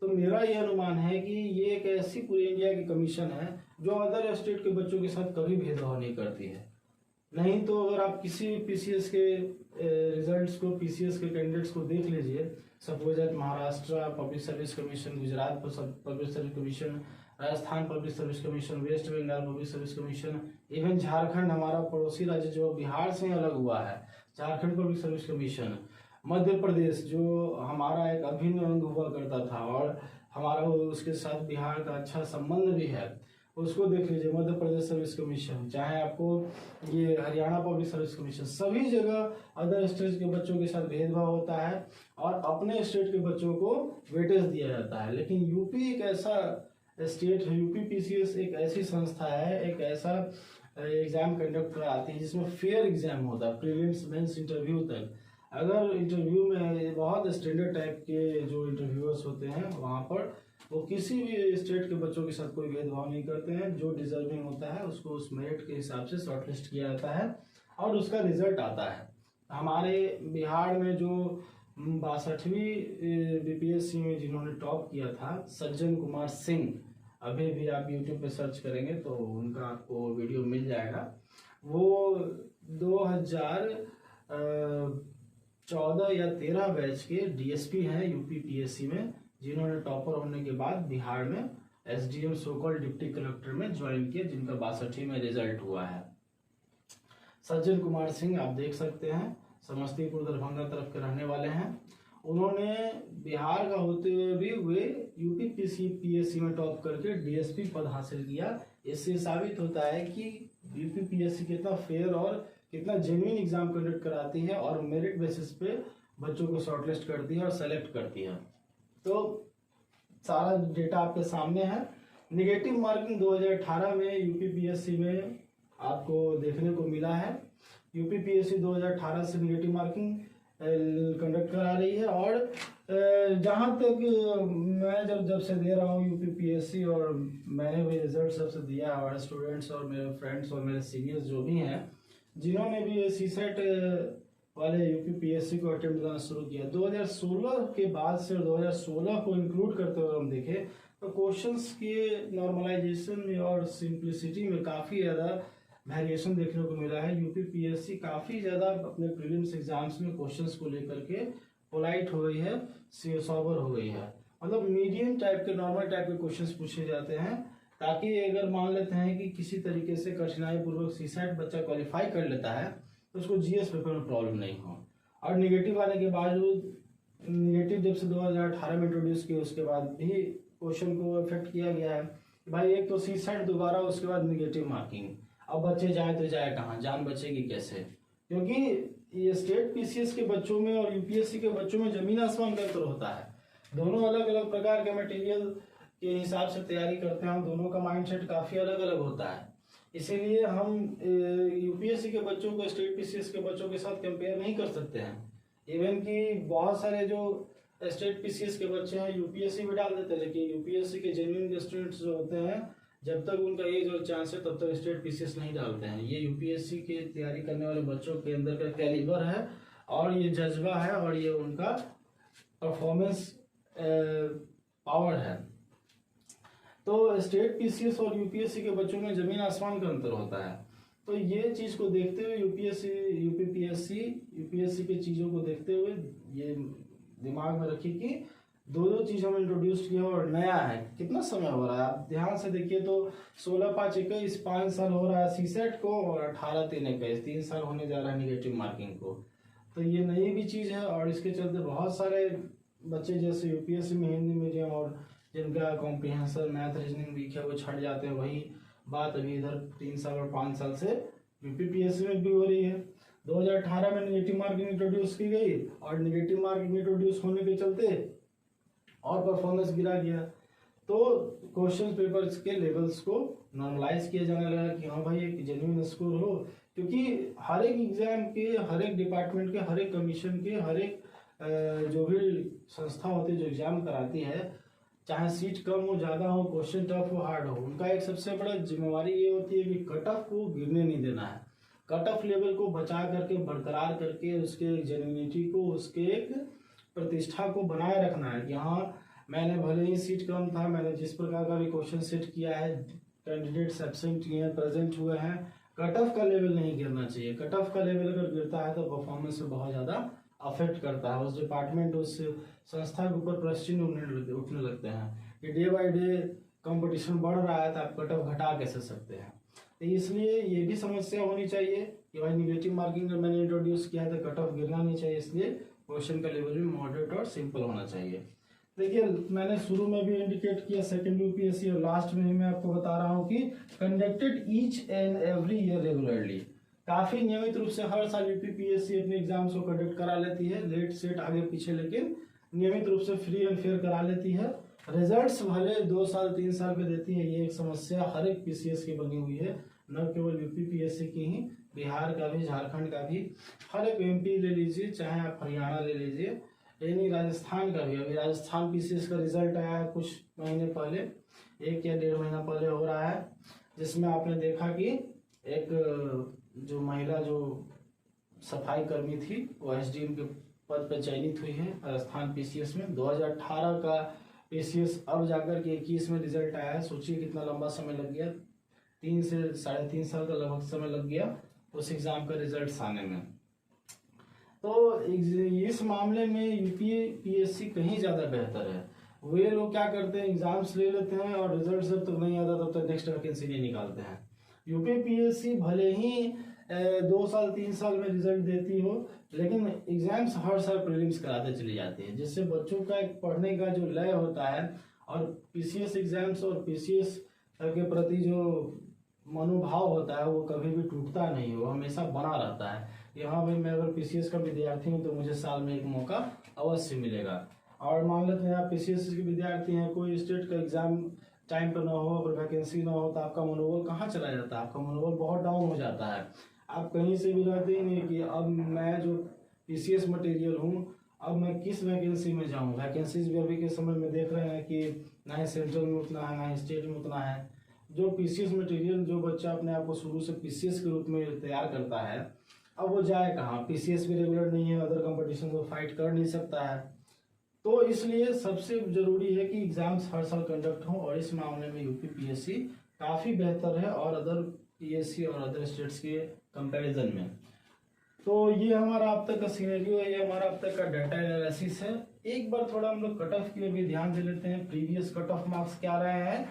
तो मेरा ये अनुमान है कि ये एक ऐसी पूरी इंडिया की कमीशन है जो अदर स्टेट के बच्चों के साथ कभी भेदभाव नहीं करती है। नहीं तो अगर आप किसी पीसीएस के रिजल्ट्स को, पीसीएस के कैंडिडेट्स को देख लीजिए, suppose that Maharashtra public service commission, Gujarat public service commission, Rajasthan public service commission, West Bengal public service commission, even Jharkhand हमारा पड़ोसी राज्य जो बिहार से अलग हुआ है, Jharkhand public service commission, Madhya Pradesh जो हमारा एक अभिन्न अंग हुआ करता था और हमारा उसके साथ बिहार का अच्छा संबंध भी है, उसको देख लीजिए, मध्य प्रदेश सर्विस कमीशन, चाहे आपको ये हरियाणा पब्लिक सर्विस कमीशन, सभी जगह अदर स्टेट के बच्चों के साथ भेदभाव होता है और अपने स्टेट के बच्चों को वेटेज दिया जाता है। लेकिन यूपी एक ऐसा स्टेट है, यूपी पीसीएस एक ऐसी संस्था है, एक ऐसा एग्जाम कंडक्ट कराती है जिसमें फेयर एग्जाम होता है, प्रीलिम्स मेंस इंटरव्यू तक। अगर इंटरव्यू में बहुत स्टैंडर्ड टाइप के जो इंटरव्यूअर्स होते हैं, वहाँ पर वो किसी भी स्टेट के बच्चों के साथ कोई भेदभाव नहीं करते हैं, जो डिजर्विंग होता है उसको उस मेरिट के हिसाब से शॉर्टलिस्ट किया जाता है और उसका रिजल्ट आता है। हमारे बिहार में जो 62वीं बीपीएससी में जिन्होंने टॉप किया था, सज्जन कुमार सिंह, अभी भी आप यूट्यूब पे सर्च करेंगे तो उनका आपको वीडियो मिल जाएगा। वो 2014 या 13 बैच के डीएसपी हैं यूपी पीएससी में, जिन्होंने टॉपर होने के बाद बिहार में एसडीएम सोकॉल डिप्टी कलेक्टर में ज्वाइन किया, जिनका 62 में रिजल्ट हुआ है। सज्जन कुमार सिंह आप देख सकते हैं, समस्तीपुर दरभंगा तरफ के रहने वाले हैं। उन्होंने बिहार का होते हुए भी वे यूपी पीएससी में टॉप करके डीएसपी पद हासिल किया। इससे साबित होता है कि यूपी पीएससी कितना फेयर और कितना जेन्युइन एग्जाम कंडक्ट कराती है और मेरिट बेसिस पे बच्चों को शॉर्टलिस्ट करती है और सेलेक्ट करती है। तो सारा डेटा आपके सामने है। निगेटिव मार्किंग 2018 में यूपीपीएससी में आपको देखने को मिला है। यूपीपीएससी 2018 से निगेटिव मार्किंग कंडक्ट करा रही है और जहाँ तक मैं जब से दे रहा हूँ यूपीपीएससी, और मैंने भी रिजल्ट सबसे दिया, हमारे स्टूडेंट्स और मेरे फ्रेंड्स और मेरे सीनियर्स जो भी हैं, जिन्होंने भी सीसेट वाले यूपीपीएससी को अटेम्प्ट करना शुरू किया 2016 के बाद से, 2016 को इंक्लूड करते हुए हम देखें तो क्वेश्चंस के नॉर्मलाइजेशन में और सिंप्लिसिटी में काफ़ी ज़्यादा वेरिएशन देखने को मिला है। यूपीपीएससी काफ़ी ज़्यादा अपने प्रीलिम्स एग्जाम्स में क्वेश्चंस को लेकर के पोलाइट हो गई है, सॉबर हो गई है। मतलब मीडियम टाइप के, नॉर्मल टाइप के क्वेश्चंस पूछे जाते हैं, ताकि अगर मान लेते हैं कि किसी तरीके से कठिनाई पूर्वक सीसैट बच्चा क्वालिफाई कर लेता है तो उसको जीएस पेपर में प्रॉब्लम नहीं हो। और निगेटिव आने के बावजूद, निगेटिव जब से 2018 में इंट्रोड्यूस किया उसके बाद भी क्वेश्चन को इफेक्ट किया गया है भाई। एक तो सीसैट दोबारा, उसके बाद निगेटिव मार्किंग। अब बच्चे जाए तो जाए कहाँ, जान बचेगी कैसे? क्योंकि ये स्टेट पीसीएस के बच्चों में और यूपीएससी के बच्चों में जमीन आसमान का अंतर होता है। दोनों अलग अलग प्रकार के मटेरियल के हिसाब से तैयारी करते हैं, दोनों का माइंडसेट काफ़ी अलग अलग होता है। इसीलिए हम यूपीएससी के बच्चों को स्टेट पीसीएस के बच्चों के साथ कंपेयर नहीं कर सकते हैं। इवन कि बहुत सारे जो स्टेट पीसीएस के बच्चे हैं यूपीएससी में डाल देते हैं, लेकिन यूपीएससी के जेन्युइन स्टूडेंट्स जो होते हैं, जब तक उनका एज और चांस है तब तक स्टेट पीसीएस नहीं डालते हैं। ये यूपीएससी की तैयारी करने वाले बच्चों के अंदर का कैलिबर है, और ये जज्बा है, और ये उनका परफॉर्मेंस पावर है। तो स्टेट पीसीएस और यूपीएससी के बच्चों में जमीन आसमान का अंतर होता है। तो ये चीज़ को देखते हुए यूपीएससी की चीज़ों को देखते हुए ये दिमाग में रखिए कि दो चीज़ हम इंट्रोड्यूस किया और नया है। कितना समय हो रहा है आप ध्यान से देखिए तो 16/5/21 5 साल हो रहा है सीसेट को, और 18/3/21 3 साल होने जा रहा है निगेटिव मार्किंग को। तो ये नई भी चीज़ है, और इसके चलते बहुत सारे बच्चे जैसे यूपीएससी में हिंदी मीडियम और जिनका कॉम्प्रिहेंशन मैथ रीजनिंग वीक है वो छट जाते हैं। वही बात अभी इधर 3 साल और 5 साल से यूपीपीएससी में भी हो रही है। 2018 में निगेटिव मार्किंग इंट्रोड्यूस की गई, और निगेटिव मार्किंग इंट्रोड्यूस होने के चलते और परफॉर्मेंस गिरा गया। तो क्वेश्चन पेपर्स के लेवल्स को नॉर्मलाइज किया जाने लगा कि हाँ भाई एक जेन्युइन स्कोर हो, क्योंकि हर एक एग्जाम के, हर एक डिपार्टमेंट के, हर एक कमीशन के, हर एक जो भी संस्था होती है जो एग्जाम कराती है, चाहे सीट कम हो ज़्यादा हो, क्वेश्चन टफ हो हार्ड हो, उनका एक सबसे बड़ा जिम्मेवारी ये होती है कि कट ऑफ को गिरने नहीं देना है। कट ऑफ लेवल को बचा करके, बरकरार करके, उसके जेन्युइनिटी को, उसके एक प्रतिष्ठा को बनाए रखना है कि हाँ मैंने भले ही सीट कम था, मैंने जिस प्रकार का भी क्वेश्चन सेट किया है, कैंडिडेट्स एब्सेंट किए हैं, प्रेजेंट हुए हैं, कट ऑफ का लेवल नहीं गिरना चाहिए। कट ऑफ का लेवल अगर गिरता है तो परफॉर्मेंस में बहुत ज़्यादा अफेक्ट करता है। उस डिपार्टमेंट, उस संस्था के ऊपर प्रश्न उठने लगते हैं कि डे बाय डे कंपटीशन बढ़ रहा है तो आप कट ऑफ घटा कैसे सकते हैं। तो इसलिए ये भी समस्या होनी चाहिए कि भाई निगेटिव मार्किंग जब मैंने इंट्रोड्यूस किया है तो कट ऑफ गिरना नहीं चाहिए, इसलिए क्वेश्चन का लेवल भी मॉडरेट और सिंपल होना चाहिए। देखिए मैंने शुरू में भी इंडिकेट किया सेकंड यूपीएससी, और लास्ट में ही मैं आपको बता रहा हूँ कि conducted each and every year regularly, काफी नियमित रूप से हर साल यूपीपीएससी अपने एग्जाम्स को कंडक्ट करा लेती है, लेट सेट आगे पीछे, लेकिन नियमित रूप से फ्री एंड फेयर करा लेती है। रिजल्ट्स भले 2 साल 3 साल पे देती है, ये एक समस्या हर एक पीसीएस की बनी हुई है, न केवल यूपीपीएससी की ही, बिहार का भी, झारखंड का भी, हर एक एमपी ले लीजिए, चाहे आप हरियाणा ले लीजिए, यानी राजस्थान का भी। अभी राजस्थान पीसीएस का रिजल्ट आया है कुछ महीने पहले, 1 या 1.5 महीना पहले हो रहा है, जिसमें आपने देखा कि एक जो महिला जो सफाई कर्मी थी वो एसडीएम के पद पर चयनित हुई है राजस्थान पीसीएस में। 2018 का पीसीएस अब जाकर के 21 में रिजल्ट आया है। सोचिए कितना लंबा समय लग गया, 3 से 3.5 साल का लगभग समय लग गया उस एग्जाम का रिजल्ट आने में। तो इस मामले में यूपीपीएससी कहीं ज़्यादा बेहतर है। वे लोग क्या करते हैं, एग्जाम्स ले लेते हैं और रिजल्ट जब तक नहीं आता तब तक नेक्स्ट वैकेंसी नहीं निकालते हैं। यूपीपीएससी भले ही 2 साल 3 साल में रिजल्ट देती हो, लेकिन एग्जाम्स हर साल प्रीलिम्स कराते चली जाती है, जिससे बच्चों का एक पढ़ने का जो लय होता है और पीसीएस एग्जाम्स और पीसीएस के प्रति जो मनोभाव होता है वो कभी भी टूटता नहीं, वो हमेशा बना रहता है कि हाँ भाई मैं अगर पीसीएस का विद्यार्थी हूँ तो मुझे साल में एक मौका अवश्य मिलेगा। और मान लेते हैं आप पीसीएस के विद्यार्थी हैं, कोई स्टेट का एग्जाम टाइम पर ना हो, अगर वैकेंसी ना हो तो आपका मनोबल कहाँ चला जाता है, आपका मनोबल बहुत डाउन हो जाता है। आप कहीं से भी रहते ही नहीं कि अब मैं जो पीसीएस मटेरियल हूँ अब मैं किस वैकेंसी में जाऊँ। वैकेंसीज भी अभी के समय में देख रहे हैं कि ना ही सेंट्रल में उतना है ना ही स्टेट में उतना है। जो पीसीएस मटेरियल जो बच्चा अपने आप को शुरू से पीसीएस के रूप में तैयार करता है, अब वो जाए कहाँ, पीसीएस भी रेगुलर नहीं है, अदर कंपटीशन को फाइट कर नहीं सकता है। तो इसलिए सबसे जरूरी है कि एग्जाम्स हर साल कंडक्ट हों, और इस मामले में यूपीपीएससी काफ़ी बेहतर है और अदर पीएससी और अदर स्टेट्स के कंपैरिजन में। तो ये हमारा अब तक का सीनेरियो है, ये हमारा अब तक का डाटा एनालिसिस है। एक बार थोड़ा हम लोग कट ऑफ की ओर भी ध्यान दे लेते हैं। प्रीवियस कट ऑफ मार्क्स क्या रहे हैं?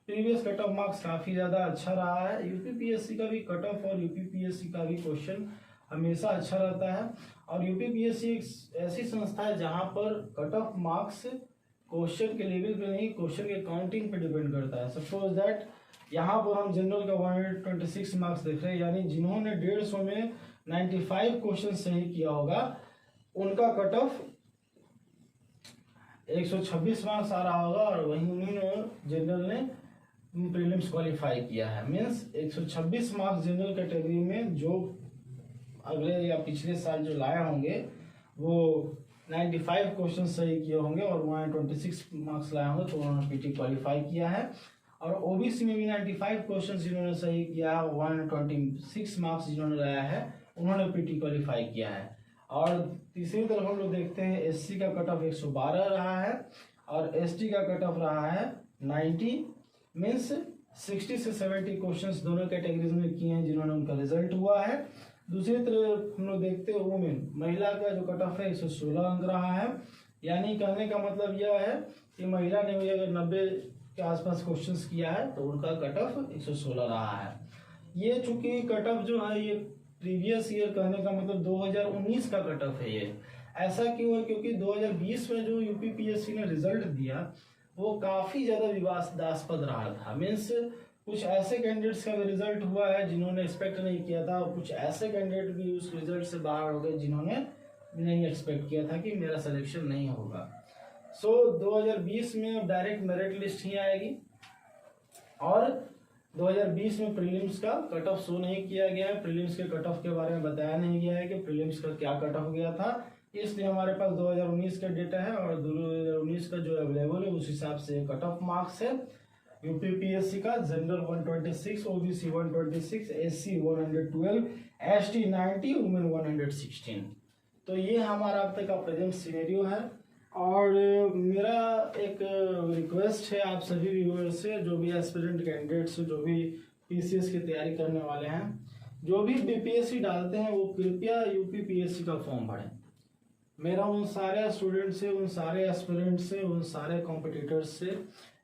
प्रीवियस कट ऑफ मार्क्स काफ़ी ज़्यादा अच्छा रहा है। यूपीपीएससी का भी कट ऑफ और यूपीपीएससी का भी क्वेश्चन हमेशा अच्छा रहता है। और यूपीपीएससी एक ऐसी संस्था है जहाँ पर कट ऑफ मार्क्स क्वेश्चन के लेवल पे नहीं, क्वेश्चन के काउंटिंग पे डिपेंड करता है। सपोज दैट यहाँ पर हम जनरल का 126 मार्क्स देख रहे हैं, यानी जिन्होंने 150 में 95 क्वेश्चन सही किया होगा उनका कट ऑफ 126 मार्क्स आ रहा होगा, और वहीं उन्होंने जनरल ने प्रीलिम्स क्वालिफाई किया है। मीन्स 126 मार्क्स जनरल कैटेगरी में जो अगले या पिछले साल जो लाए होंगे वो 95 क्वेश्चन सही किए होंगे और 126 मार्क्स लाए होंगे, तो उन्होंने पीटी क्वालिफाई किया है। और ओबीसी में भी 95 क्वेश्चन जिन्होंने सही किया, 126 मार्क्स जिन्होंने लाया है, उन्होंने पीटी क्वालिफाई किया है। और तीसरी तरफ हम लोग देखते हैं एससी का कट ऑफ 112 रहा है और एसटी का कट ऑफ रहा है 90। मीन्स 60 से 70 क्वेश्चंस दोनों कैटेगरीज में किए हैं जिन्होंने उनका रिजल्ट हुआ है। दूसरी तरफ हम लोग देखते हैं वुमेन, महिला का जो कट ऑफ है 116 अंक रहा है। यानी कहने का मतलब यह है कि महिला ने भी अगर 90 के आसपास क्वेश्चंस किया है तो उनका कट ऑफ 116 रहा है। ये चूंकि कट ऑफ जो है ये प्रीवियस ईयर, कहने का मतलब 2019 का कट ऑफ है ये। ऐसा क्यों है? क्योंकि 2020 में जो यूपीपीएससी ने रिजल्ट दिया वो काफ़ी ज़्यादा विवादास्पद रहा था। मीन्स कुछ ऐसे कैंडिडेट्स का भी रिजल्ट हुआ है जिन्होंने एक्सपेक्ट नहीं किया था, और कुछ ऐसे कैंडिडेट भी उस रिजल्ट से बाहर हो गए जिन्होंने नहीं एक्सपेक्ट किया था कि मेरा सिलेक्शन नहीं होगा। सो 2020 में अब डायरेक्ट मेरिट लिस्ट ही आएगी और 2020 में प्रीलिम्स का कट ऑफ शो नहीं किया गया है। प्रीलिम्स के कट ऑफ के बारे में बताया नहीं गया है कि प्रीलिम्स का क्या कट ऑफ गया था, इसलिए हमारे पास 2019 का डेटा है और 2019 का जो अवेलेबल है उस हिसाब से कट ऑफ मार्क्स है। यूपीपीएससी का general 126, OBC 126, SC 112, ST 90, women 116। तो ये हमारा अब तक का प्रेजेंट सिनेरियो है। और मेरा एक रिक्वेस्ट है आप सभी व्यूअर्स से, जो भी एस्पिरेंट कैंडिडेट्स, जो भी पीसीएस की तैयारी करने वाले हैं, जो भी बीपीएससी डालते हैं वो कृपया यूपीपीएससी का फॉर्म भरें। मेरा उन सारे स्टूडेंट से, उन सारे एस्पिरेंट से, उन सारे कॉम्पिटिटर्स से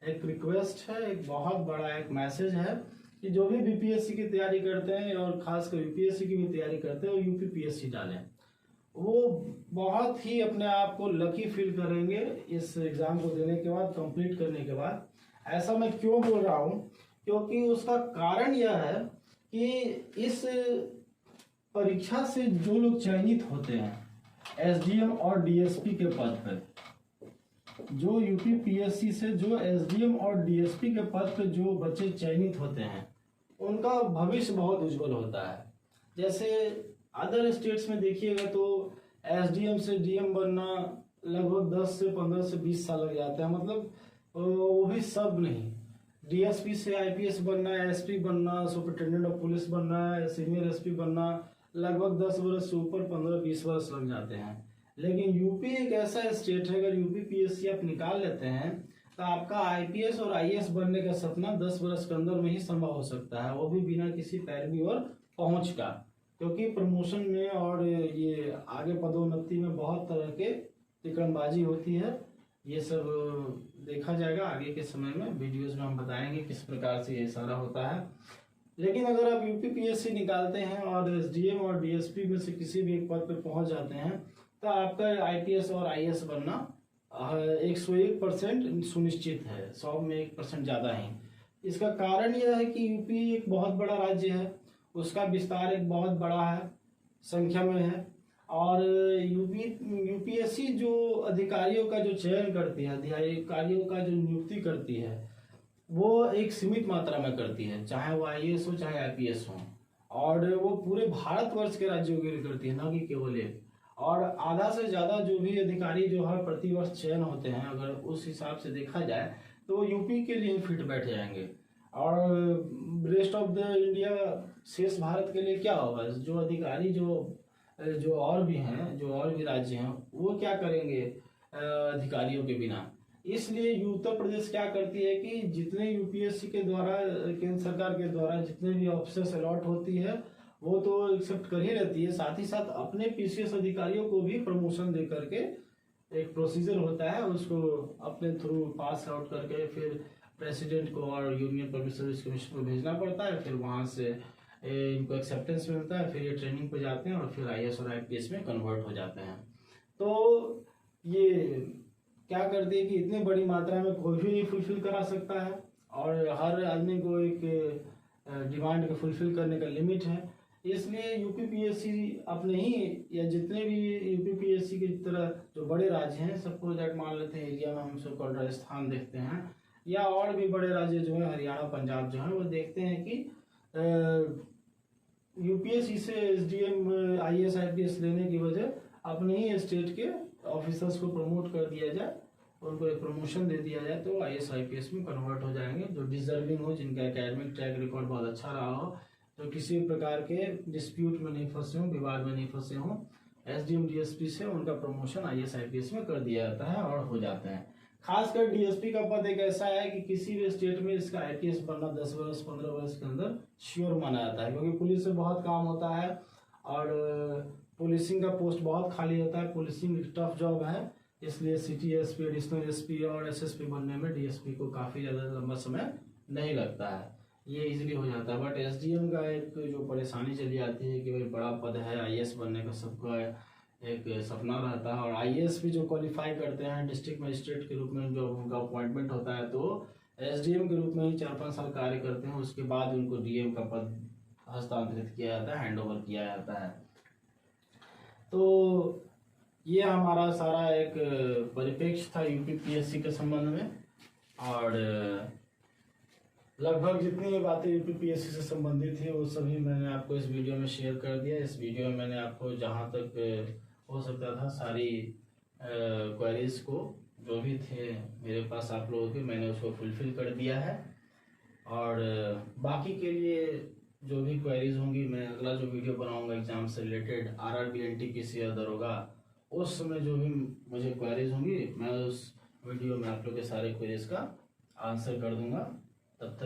एक रिक्वेस्ट है, एक बहुत बड़ा एक मैसेज है कि जो भी बीपीएससी की तैयारी करते हैं और खासकर यूपीएससी की भी तैयारी करते हैं वो यूपीपीएससी डालें। वो बहुत ही अपने आप को लकी फील करेंगे इस एग्ज़ाम को देने के बाद, कंप्लीट करने के बाद। ऐसा मैं क्यों बोल रहा हूँ? क्योंकि उसका कारण यह है कि इस परीक्षा से जो लोग चयनित होते हैं एसडीएम और डीएसपी के पद पर, जो यूपीपीएससी से जो एसडीएम और डीएसपी के पद पर जो बच्चे चयनित होते हैं उनका भविष्य बहुत उज्जवल होता है। जैसे अदर स्टेट्स में देखिएगा तो एसडीएम से डीएम बनना लगभग 10 से 15 से 20 साल लग जाता है। मतलब वो भी सब नहीं, डीएसपी से आईपीएस बनना, एसपी बनना, सुपरिटेंडेंट ऑफ पुलिस बनना, सीनियर एसपी बनना लगभग 10 वर्ष से ऊपर 15-20 वर्ष लग जाते हैं। लेकिन यूपी एक ऐसा स्टेट है, अगर यूपीपीएससी आप निकाल लेते हैं तो आपका आईपीएस और आईएएस बनने का सपना 10 वर्ष के अंदर में ही संभव हो सकता है, वो भी बिना किसी पैरवी और पहुंच का। क्योंकि प्रमोशन में और ये आगे पदोन्नति में बहुत तरह के तिकड़मबाजी होती है। ये सब देखा जाएगा आगे के समय में, वीडियोस में हम बताएंगे किस प्रकार से ये सारा होता है। लेकिन अगर आप यूपीपीएससी निकालते हैं और एसडीएम और डीएसपी में से किसी भी एक पद पर पहुंच जाते हैं तो आपका आईपीएस और आईएएस बनना 101% सुनिश्चित है, 100 में 1% ज़्यादा ही। इसका कारण यह है कि यूपी एक बहुत बड़ा राज्य है, उसका विस्तार एक बहुत बड़ा है, संख्या में है। और यूपीएससी जो अधिकारियों का जो चयन करती है, अधिकारियों का जो नियुक्ति करती है, वो एक सीमित मात्रा में करती है, चाहे वो आईएएस हो चाहे आईपीएस हो। और वो पूरे भारतवर्ष के राज्यों के लिए करती है, ना कि केवल एक। और आधा से ज़्यादा जो भी अधिकारी जो हर प्रतिवर्ष चयन होते हैं, अगर उस हिसाब से देखा जाए तो वो यूपी के लिए फिट बैठ जाएंगे। और रेस्ट ऑफ द इंडिया, शेष भारत के लिए क्या होगा? जो अधिकारी जो और भी हैं, जो और भी राज्य हैं, वो क्या करेंगे अधिकारियों के बिना? इसलिए उत्तर प्रदेश क्या करती है कि जितने यूपीएससी के द्वारा, केंद्र सरकार के द्वारा जितने भी ऑफिसर्स अलॉट होती है वो तो एक्सेप्ट कर ही रहती है, साथ ही साथ अपने पीसीएस अधिकारियों को भी प्रमोशन दे करके एक प्रोसीजर होता है, उसको अपने थ्रू पास आउट करके फिर प्रेसिडेंट को और यूनियन पब्लिक सर्विस कमीशन को भेजना पड़ता है। फिर वहाँ से इनको एक्सेप्टेंस मिलता है, फिर ये ट्रेनिंग पे जाते हैं और फिर आईएएस और आईपीएस में कन्वर्ट हो जाते हैं। तो ये क्या करती है कि इतनी बड़ी मात्रा में कोई भी नहीं फुलफिल करा सकता है और हर आदमी को एक डिमांड को फुलफिल करने का लिमिट है। इसलिए यूपीपीएससी अपने ही या जितने भी यूपीपीएससी की तरह जो बड़े राज्य हैं, सपोज दैट मान लेते हैं एरिया में हम सब राजस्थान देखते हैं या और भी बड़े राज्य जो है हरियाणा पंजाब जो है, वो देखते हैं कि यूपीएससी से एसडीएम आईएएस आईपीएस लेने की वजह अपने ही स्टेट के ऑफिसर्स को प्रमोट कर दिया जाए, उनको एक प्रमोशन दे दिया जाए तो आईएएस आईपीएस में कन्वर्ट हो जाएंगे, जो डिजर्विंग हो, जिनका एकेडमिक ट्रैक रिकॉर्ड बहुत अच्छा रहा हो, तो किसी भी प्रकार के डिस्प्यूट में नहीं फंसे हों, विवाद में नहीं फंसे हों, एसडीएम डीएसपी से उनका प्रमोशन आईएएस आईपीएस में कर दिया जाता है और हो जाते हैं। खासकर डीएसपी का पद एक ऐसा है कि किसी भी स्टेट में इसका आईपीएस बनना 10 वर्ष 15 वर्ष के अंदर श्योर माना जाता है, क्योंकि पुलिस से बहुत काम होता है और पुलिसिंग का पोस्ट बहुत खाली होता है, पुलिसिंग एक टफ जॉब है, इसलिए सिटी एसपी, एडिशनल एसपी और एसएसपी बनने में डीएसपी को काफ़ी ज़्यादा लंबा समय नहीं लगता है, ये इजीली हो जाता है। बट एसडीएम का एक जो परेशानी चली आती है कि भाई बड़ा पद है, आईएएस बनने का सबका एक सपना रहता है और आईएएस भी जो क्वालिफाई करते हैं डिस्ट्रिक्ट मजिस्ट्रेट के रूप में जो उनका अपॉइंटमेंट होता है तो एसडीएम के रूप में ही 4-5 साल कार्य करते हैं, उसके बाद उनको डीएम का पद हस्तांतरित किया जाता है, हैंड ओवर किया जाता है। तो ये हमारा सारा एक परिप्रेक्ष्य था यूपीपीएससी के संबंध में और लगभग जितनी बातें यूपीपीएससी से संबंधित थी वो सभी मैंने आपको इस वीडियो में शेयर कर दिया। इस वीडियो में मैंने आपको जहाँ तक हो सकता था सारी क्वेरीज को जो भी थे मेरे पास आप लोगों के, मैंने उसको फुलफिल कर दिया है और बाकी के लिए जो भी क्वेरीज होंगी मैं अगला जो वीडियो बनाऊंगा एग्जाम से रिलेटेड आरआरबी एनटीपीसी या दरोगा, उस समय जो भी मुझे क्वेरीज होंगी मैं उस वीडियो में आप लोग के सारे क्वेरीज का आंसर कर दूंगा। तब तक